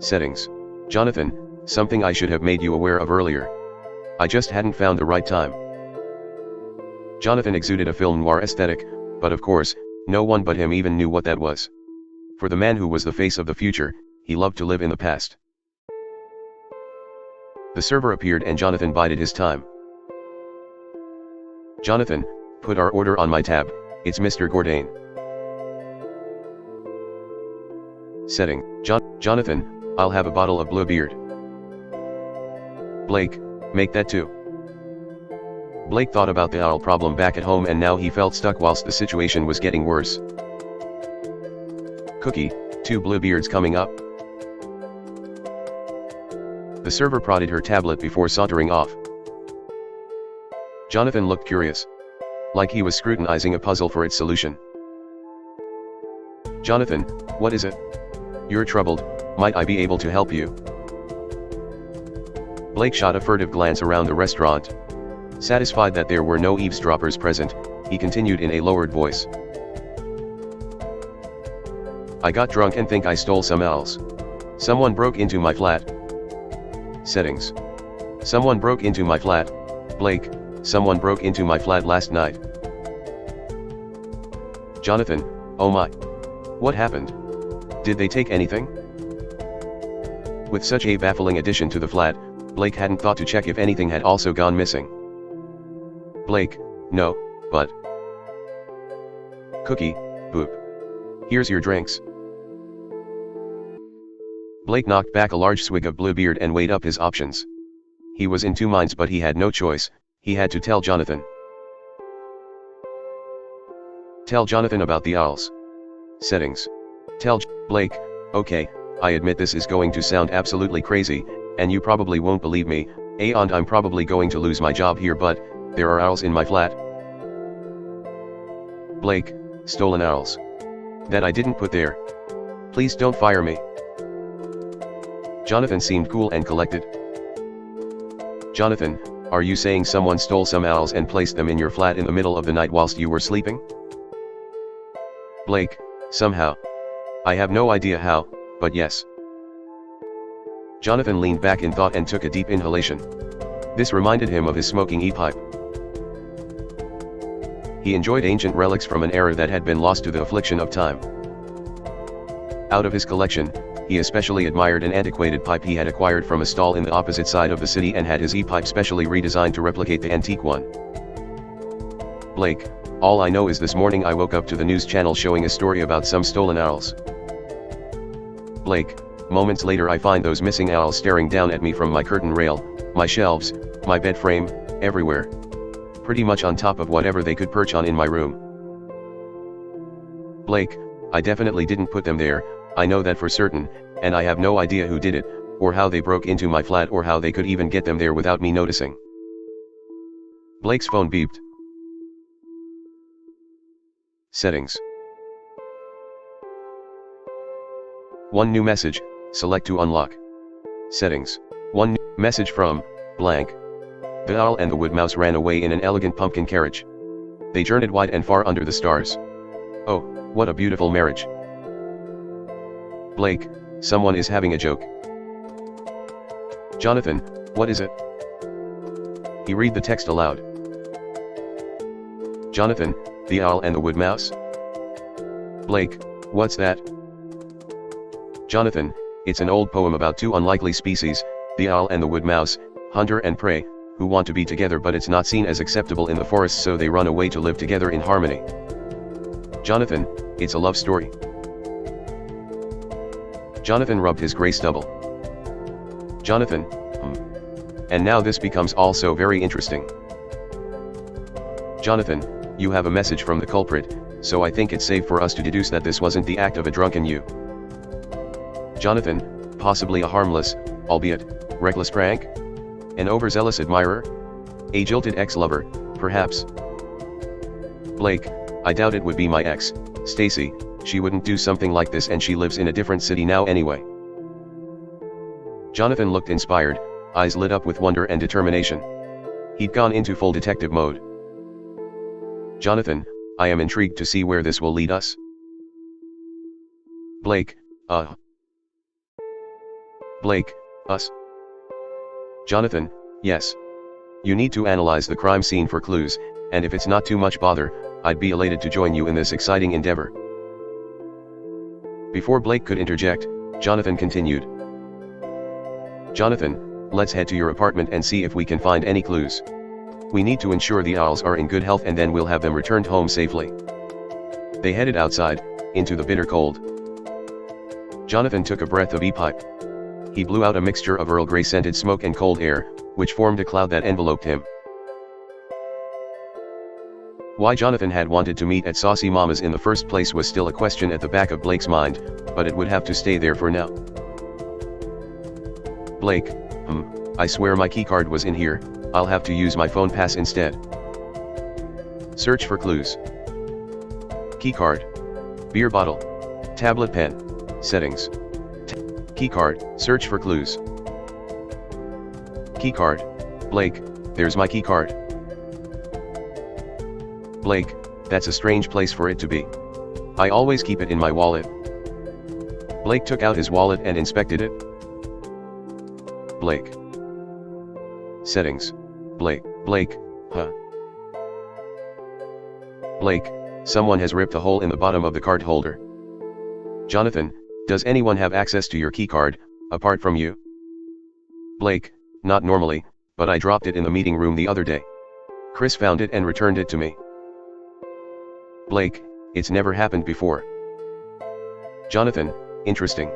Settings. Jonathan, something I should have made you aware of earlier. I just hadn't found the right time. Jonathan exuded a film noir aesthetic, but of course, no one but him even knew what that was. For the man who was the face of the future, he loved to live in the past. The server appeared and Jonathan bided his time. Jonathan, put our order on my tab, it's Mr. Gourdain. Setting. Jonathan, I'll have a bottle of Bluebeard. Blake, make that too. Blake thought about the owl problem back at home and now he felt stuck whilst the situation was getting worse. Cookie, 2 Bluebeards coming up. The server prodded her tablet before sauntering off. Jonathan looked curious. Like he was scrutinizing a puzzle for its solution. Jonathan, what is it? You're troubled, might I be able to help you? Blake shot a furtive glance around the restaurant. Satisfied that there were no eavesdroppers present, he continued in a lowered voice. I got drunk and think I stole some owls. Someone broke into my flat. Settings. Someone broke into my flat. Blake, someone broke into my flat last night. Jonathan, oh my. What happened? Did they take anything? With such a baffling addition to the flat, Blake hadn't thought to check if anything had also gone missing. Blake, no, but... Cookie, boop. Here's your drinks. Blake knocked back a large swig of Bluebeard and weighed up his options. He was in two minds but he had no choice, he had to tell Jonathan. Tell Jonathan about the owls. Settings. Tell Blake, okay, I admit this is going to sound absolutely crazy, and you probably won't believe me, and I'm probably going to lose my job here but, there are owls in my flat. Blake, stolen owls. That I didn't put there. Please don't fire me. Jonathan seemed cool and collected. Jonathan, are you saying someone stole some owls and placed them in your flat in the middle of the night whilst you were sleeping? Blake, somehow. I have no idea how, but yes. Jonathan leaned back in thought and took a deep inhalation. This reminded him of his smoking e-pipe. He enjoyed ancient relics from an era that had been lost to the affliction of time. Out of his collection, he especially admired an antiquated pipe he had acquired from a stall in the opposite side of the city and had his e-pipe specially redesigned to replicate the antique one. Blake, all I know is this morning I woke up to the news channel showing a story about some stolen owls. Blake, moments later I find those missing owls staring down at me from my curtain rail, my shelves, my bed frame, everywhere. Pretty much on top of whatever they could perch on in my room. Blake, I definitely didn't put them there, I know that for certain, and I have no idea who did it, or how they broke into my flat or how they could even get them there without me noticing. Blake's phone beeped. Settings. One new message, select to unlock. Settings. One new message from, blank. The owl and the wood mouse ran away in an elegant pumpkin carriage. They journeyed wide and far under the stars. Oh, what a beautiful marriage. Blake, someone is having a joke. Jonathan, what is it? He read the text aloud. Jonathan, the owl and the wood mouse? Blake, what's that? Jonathan, it's an old poem about two unlikely species, the owl and the wood mouse, hunter and prey, who want to be together but it's not seen as acceptable in the forest so they run away to live together in harmony. Jonathan, it's a love story. Jonathan rubbed his gray stubble. Jonathan, And now this becomes also very interesting. Jonathan, you have a message from the culprit, so I think it's safe for us to deduce that this wasn't the act of a drunken you. Jonathan, possibly a harmless, albeit, reckless prank? An overzealous admirer? A jilted ex-lover, perhaps? Blake, I doubt it would be my ex, Stacy, she wouldn't do something like this and she lives in a different city now anyway. Jonathan looked inspired, eyes lit up with wonder and determination. He'd gone into full detective mode. Jonathan, I am intrigued to see where this will lead us. Blake, Blake, us. Jonathan, yes. You need to analyze the crime scene for clues, and if it's not too much bother, I'd be elated to join you in this exciting endeavor. Before Blake could interject, Jonathan continued. Jonathan, let's head to your apartment and see if we can find any clues. We need to ensure the owls are in good health and then we'll have them returned home safely. They headed outside, into the bitter cold. Jonathan took a breath of e-pipe. He blew out a mixture of Earl Grey scented smoke and cold air, which formed a cloud that enveloped him. Why Jonathan had wanted to meet at Saucy Mama's in the first place was still a question at the back of Blake's mind, but it would have to stay there for now. Blake, I swear my keycard was in here, I'll have to use my phone pass instead. Search for clues. Keycard. Beer bottle. Tablet pen. Settings. Keycard, search for clues. Keycard. Blake, there's my keycard. Blake, that's a strange place for it to be. I always keep it in my wallet. Blake took out his wallet and inspected it. Blake. Settings. Blake, Blake, someone has ripped a hole in the bottom of the card holder. Jonathan, does anyone have access to your keycard, apart from you? Blake, not normally, but I dropped it in the meeting room the other day. Chris found it and returned it to me. Blake, it's never happened before. Jonathan, interesting.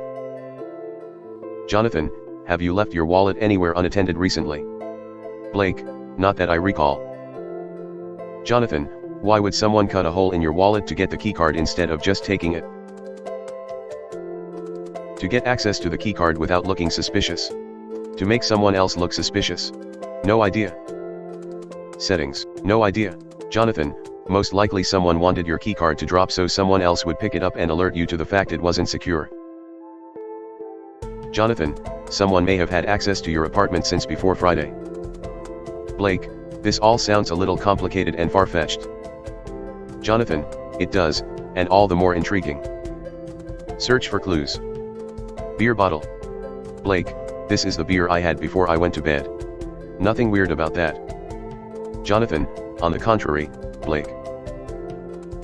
Jonathan, have you left your wallet anywhere unattended recently? Blake, not that I recall. Jonathan, why would someone cut a hole in your wallet to get the keycard instead of just taking it? To get access to the keycard without looking suspicious. To make someone else look suspicious. No idea. Settings, no idea. Jonathan, most likely someone wanted your keycard to drop so someone else would pick it up and alert you to the fact it wasn't secure. Jonathan, someone may have had access to your apartment since before Friday. Blake, this all sounds a little complicated and far-fetched. Jonathan, it does, and all the more intriguing. Search for clues. Beer bottle. Blake, This is the beer I had before I went to bed. Nothing weird about that. Jonathan, on the contrary, Blake.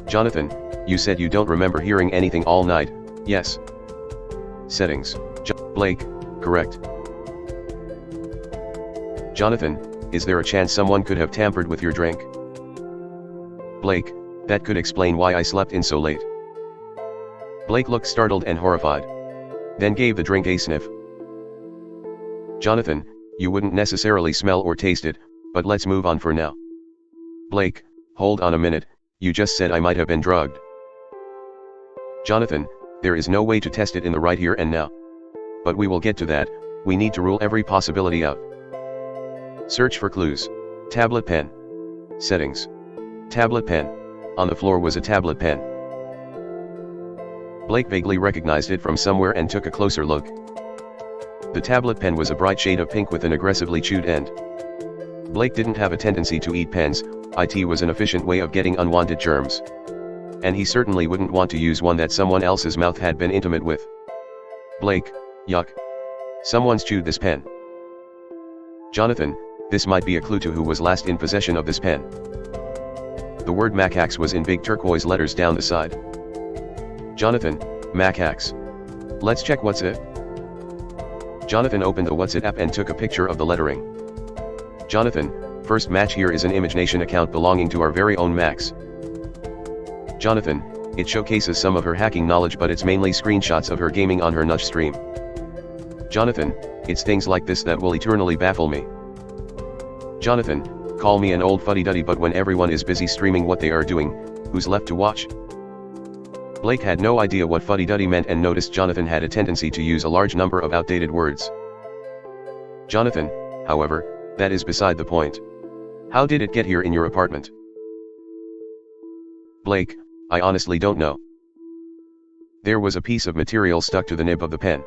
Jonathan, you said you don't remember hearing anything all night, yes? Settings. Blake, correct. Jonathan, is there a chance someone could have tampered with your drink? Blake, that could explain why I slept in so late. Blake looked startled and horrified. Then gave the drink a sniff. Jonathan, you wouldn't necessarily smell or taste it, but let's move on for now. Blake, hold on a minute, you just said I might have been drugged. Jonathan, there is no way to test it in the right here and now. But we will get to that, we need to rule every possibility out. Search for clues. Tablet pen. Settings. Tablet pen. On the floor was a tablet pen. Blake vaguely recognized it from somewhere and took a closer look. The tablet pen was a bright shade of pink with an aggressively chewed end. Blake didn't have a tendency to eat pens, it was an efficient way of getting unwanted germs. And he certainly wouldn't want to use one that someone else's mouth had been intimate with. Blake, yuck. Someone's chewed this pen. Jonathan, this might be a clue to who was last in possession of this pen. The word Macax was in big turquoise letters down the side. Jonathan, Macax. Let's check WhatsApp. Jonathan opened the WhatsApp app and took a picture of the lettering. Jonathan, first match here is an Imagination account belonging to our very own Max. Jonathan, it showcases some of her hacking knowledge but it's mainly screenshots of her gaming on her Nudge stream. Jonathan, it's things like this that will eternally baffle me. Jonathan, call me an old fuddy-duddy but when everyone is busy streaming what they are doing, who's left to watch? Blake had no idea what fuddy-duddy meant and noticed Jonathan had a tendency to use a large number of outdated words. Jonathan, however, that is beside the point. How did it get here in your apartment? Blake, I honestly don't know. There was a piece of material stuck to the nib of the pen.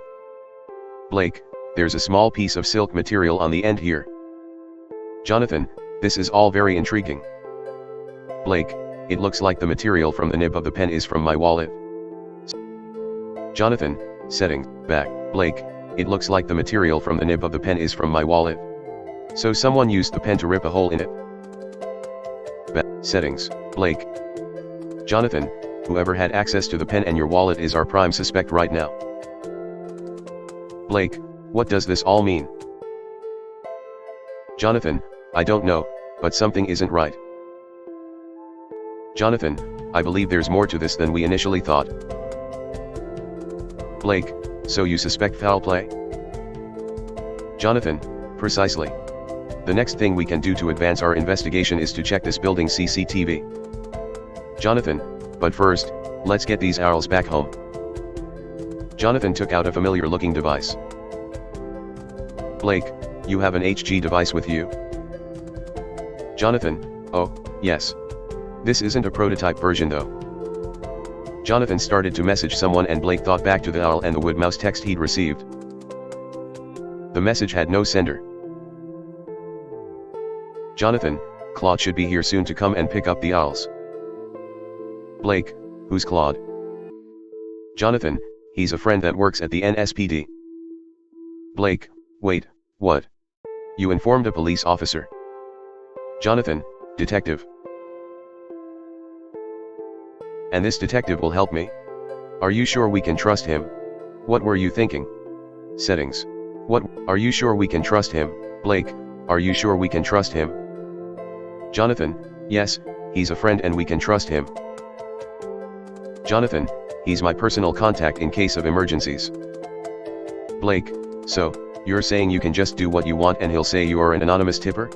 Blake, there's a small piece of silk material on the end here. Jonathan, this is all very intriguing. Blake, it looks like the material from the nib of the pen is from my wallet. Jonathan, settings, back. Blake, it looks like the material from the nib of the pen is from my wallet. So someone used the pen to rip a hole in it. Settings, Blake. Jonathan, whoever had access to the pen and your wallet is our prime suspect right now. Blake, what does this all mean? Jonathan, I don't know, but something isn't right. Jonathan, I believe there's more to this than we initially thought. Blake, so you suspect foul play? Jonathan, precisely. The next thing we can do to advance our investigation is to check this building's CCTV. Jonathan, but first, let's get these owls back home. Jonathan took out a familiar-looking device. Blake, you have an HG device with you? Jonathan, oh, yes. This isn't a prototype version though. Jonathan started to message someone and Blake thought back to the owl and the wood mouse text he'd received. The message had no sender. Jonathan, Claude should be here soon to come and pick up the owls. Blake, who's Claude? Jonathan, he's a friend that works at the NSPD. Blake, wait, what? You informed a police officer? Jonathan, detective. And this detective will help me? Are you sure we can trust him? What were you thinking? Settings. What, are you sure we can trust him? Blake, are you sure we can trust him? Jonathan, yes, he's a friend and we can trust him. Jonathan, he's my personal contact in case of emergencies. Blake, so, you're saying you can just do what you want and he'll say you are an anonymous tipper?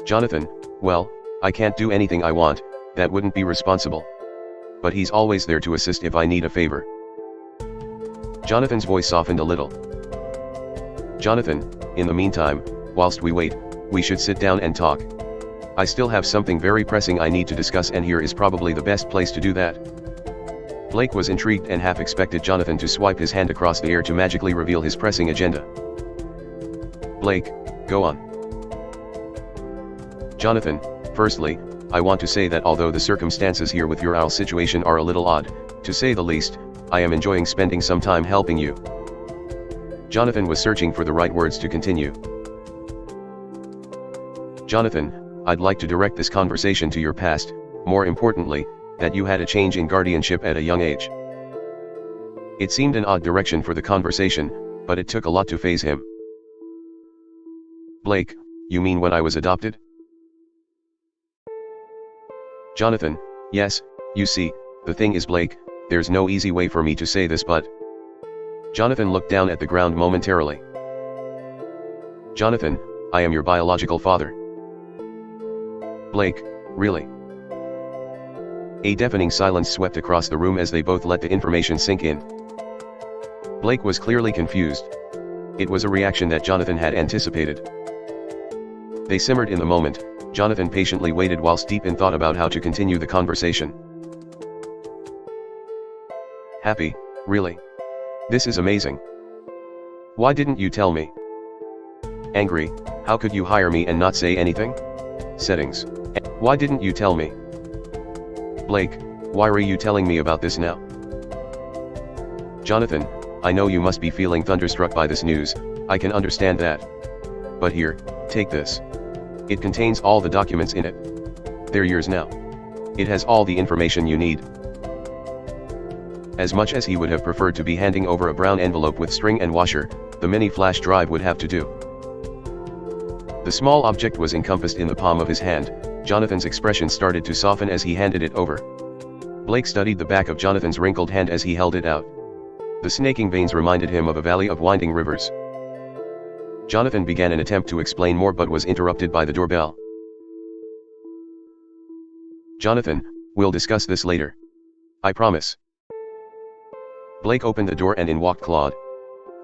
Jonathan, well, I can't do anything I want, that wouldn't be responsible. But he's always there to assist if I need a favor. Jonathan's voice softened a little. Jonathan, in the meantime, whilst we wait, we should sit down and talk. I still have something very pressing I need to discuss and here is probably the best place to do that. Blake was intrigued and half expected Jonathan to swipe his hand across the air to magically reveal his pressing agenda. Blake, go on. Jonathan, firstly, I want to say that although the circumstances here with your owl situation are a little odd, to say the least, I am enjoying spending some time helping you. Jonathan was searching for the right words to continue. Jonathan, I'd like to direct this conversation to your past, more importantly, that you had a change in guardianship at a young age. It seemed an odd direction for the conversation, but it took a lot to faze him. Blake, you mean when I was adopted? Jonathan, yes, you see, the thing is Blake, there's no easy way for me to say this but... Jonathan looked down at the ground momentarily. Jonathan, I am your biological father. Blake, really? A deafening silence swept across the room as they both let the information sink in. Blake was clearly confused. It was a reaction that Jonathan had anticipated. They simmered in the moment. Jonathan patiently waited whilst deep in thought about how to continue the conversation. Happy, really? This is amazing. Why didn't you tell me? Angry, how could you hire me and not say anything? Settings. Why didn't you tell me? Blake, why are you telling me about this now? Jonathan, I know you must be feeling thunderstruck by this news, I can understand that. But here, take this. It contains all the documents in it. They're yours now. It has all the information you need. As much as he would have preferred to be handing over a brown envelope with string and washer, the mini flash drive would have to do. The small object was encompassed in the palm of his hand. Jonathan's expression started to soften as he handed it over. Blake studied the back of Jonathan's wrinkled hand as he held it out. The snaking veins reminded him of a valley of winding rivers. Jonathan began an attempt to explain more but was interrupted by the doorbell. Jonathan, we'll discuss this later. I promise. Blake opened the door and in walked Claude.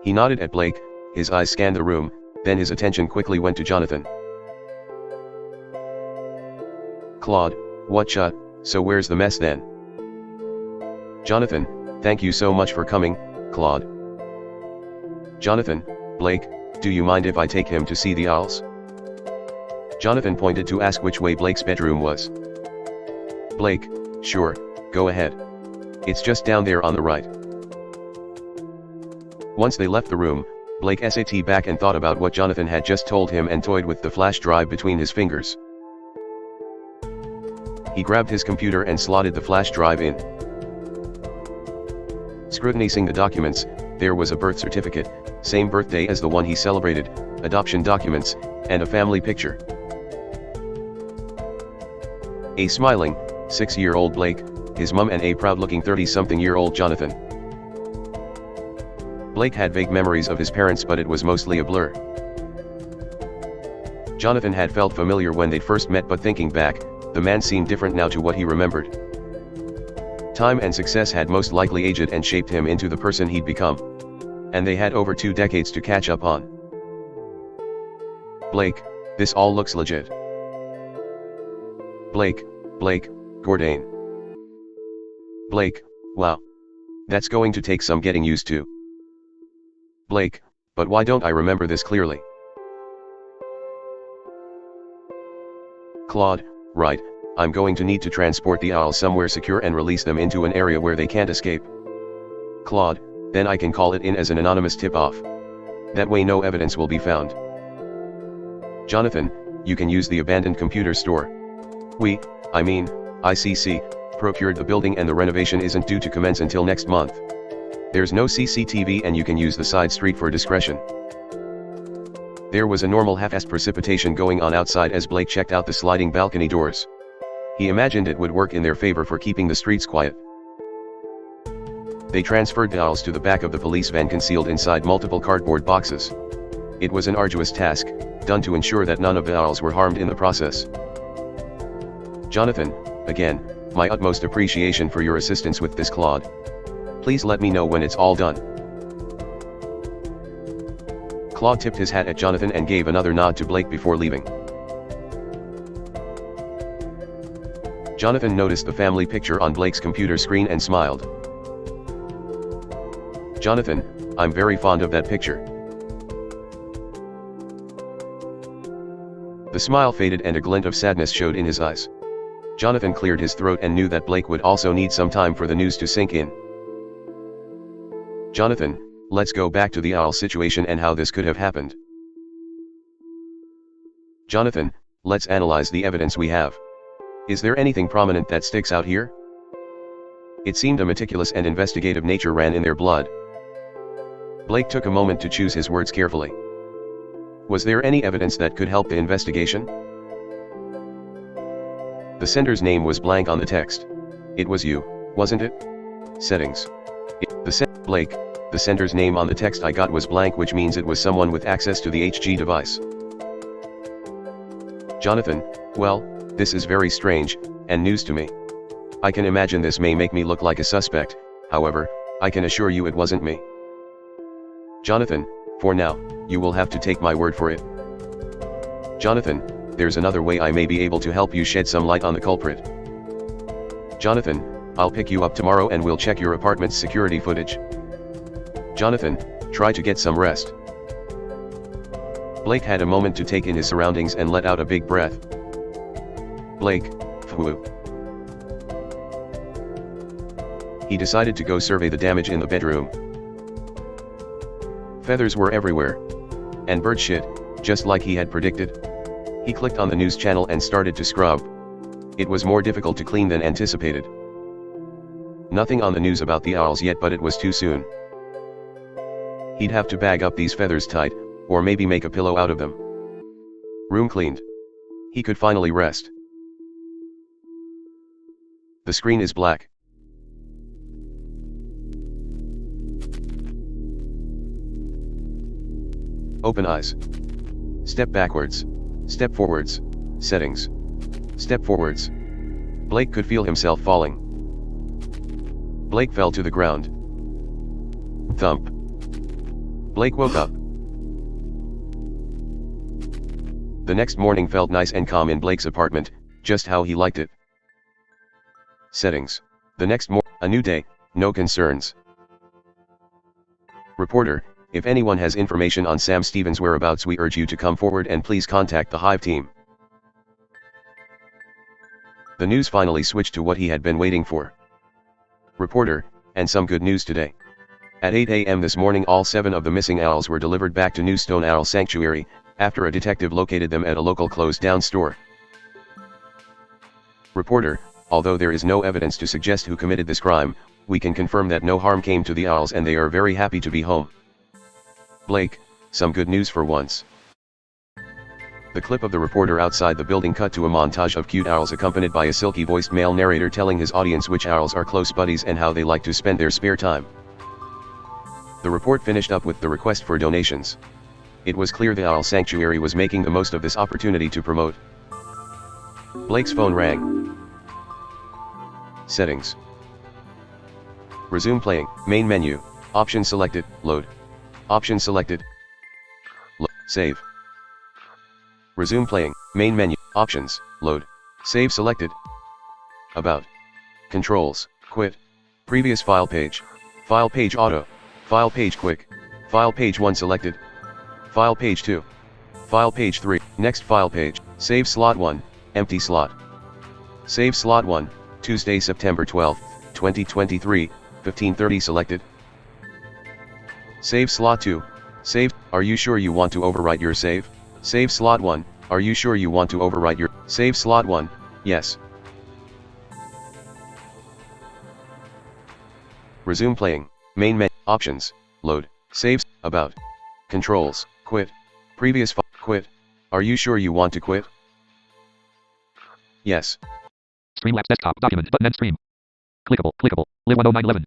He nodded at Blake, his eyes scanned the room, then his attention quickly went to Jonathan. Claude, whatcha, so where's the mess then? Jonathan, thank you so much for coming, Claude. Jonathan, Blake, do you mind if I take him to see the owls? Jonathan pointed to ask which way Blake's bedroom was. Blake, sure, go ahead. It's just down there on the right. Once they left the room, Blake sat back and thought about what Jonathan had just told him and toyed with the flash drive between his fingers. He grabbed his computer and slotted the flash drive in. Scrutinizing the documents, there was a birth certificate, same birthday as the one he celebrated, adoption documents, and a family picture. A smiling, 6-year-old Blake, his mum and a proud-looking 30-something-year-old Jonathan. Blake had vague memories of his parents but it was mostly a blur. Jonathan had felt familiar when they'd first met but thinking back, the man seemed different now to what he remembered. Time and success had most likely aged and shaped him into the person he'd become. And they had over 2 decades to catch up on. Blake, this all looks legit. Blake, Gourdain. Blake, wow. That's going to take some getting used to. Blake, but why don't I remember this clearly? Claude, right, I'm going to need to transport the owls somewhere secure and release them into an area where they can't escape. Claude, then I can call it in as an anonymous tip-off. That way no evidence will be found. Jonathan, you can use the abandoned computer store. ICC, procured the building and the renovation isn't due to commence until next month. There's no CCTV and you can use the side street for discretion. There was a normal half-assed precipitation going on outside as Blake checked out the sliding balcony doors. He imagined it would work in their favor for keeping the streets quiet. They transferred the owls to the back of the police van concealed inside multiple cardboard boxes. It was an arduous task, done to ensure that none of the owls were harmed in the process. Jonathan, again, my utmost appreciation for your assistance with this, Claude. Please let me know when it's all done. Claude tipped his hat at Jonathan and gave another nod to Blake before leaving. Jonathan noticed the family picture on Blake's computer screen and smiled. Jonathan, I'm very fond of that picture. The smile faded and a glint of sadness showed in his eyes. Jonathan cleared his throat and knew that Blake would also need some time for the news to sink in. Jonathan, let's go back to the owl situation and how this could have happened. Jonathan, let's analyze the evidence we have. Is there anything prominent that sticks out here? It seemed a meticulous and investigative nature ran in their blood. Blake took a moment to choose his words carefully. Was there any evidence that could help the investigation? The sender's name was blank on the text. It was you, wasn't it? Settings. Blake, the sender's name on the text I got was blank, which means it was someone with access to the HG device. Jonathan, well, this is very strange, and news to me. I can imagine this may make me look like a suspect, however, I can assure you it wasn't me. Jonathan, for now, you will have to take my word for it. Jonathan, there's another way I may be able to help you shed some light on the culprit. Jonathan, I'll pick you up tomorrow and we'll check your apartment's security footage. Jonathan, try to get some rest. Blake had a moment to take in his surroundings and let out a big breath. Blake, phew. He decided to go survey the damage in the bedroom. Feathers were everywhere. And bird shit, just like he had predicted. He clicked on the news channel and started to scrub. It was more difficult to clean than anticipated. Nothing on the news about the owls yet, but it was too soon. He'd have to bag up these feathers tight, or maybe make a pillow out of them. Room cleaned. He could finally rest. The screen is black. Open eyes. Step backwards. Step forwards. Settings. Step forwards. Blake could feel himself falling. Blake fell to the ground. Thump. Blake woke up. The next morning felt nice and calm in Blake's apartment, just how he liked it. Settings. The next morning, a new day, no concerns. Reporter, if anyone has information on Sam Stevens' whereabouts, we urge you to come forward and please contact the Hive team. The news finally switched to what he had been waiting for. Reporter, and some good news today. At 8 a.m. this morning, all 7 of the missing owls were delivered back to New Stone Owl Sanctuary, after a detective located them at a local closed-down store. Reporter, although there is no evidence to suggest who committed this crime, we can confirm that no harm came to the owls and they are very happy to be home. Blake, some good news for once. The clip of the reporter outside the building cut to a montage of cute owls accompanied by a silky-voiced male narrator telling his audience which owls are close buddies and how they like to spend their spare time. The report finished up with the request for donations. It was clear the Owl Sanctuary was making the most of this opportunity to promote. Blake's phone rang. Settings. Resume playing. Main menu. Option selected. Load. Option selected. Save. Resume playing. Main menu. Options. Load. Save selected. About. Controls. Quit. Previous file page. File page auto. File page quick. File page 1 selected. File page 2. File page 3. Next file page. Save slot 1. Empty slot. Save slot 1. Tuesday, September 12, 2023, 15:30 selected. Save slot 2. Save. Are you sure you want to overwrite your save? Save slot 1. Are you sure you want to overwrite your save slot 1? Yes. Resume playing. Main menu. Options. Load. Saves. About. Controls. Quit. Previous file. Quit. Are you sure you want to quit? Yes. Streamlabs desktop documents button and stream. Clickable. Live 10911.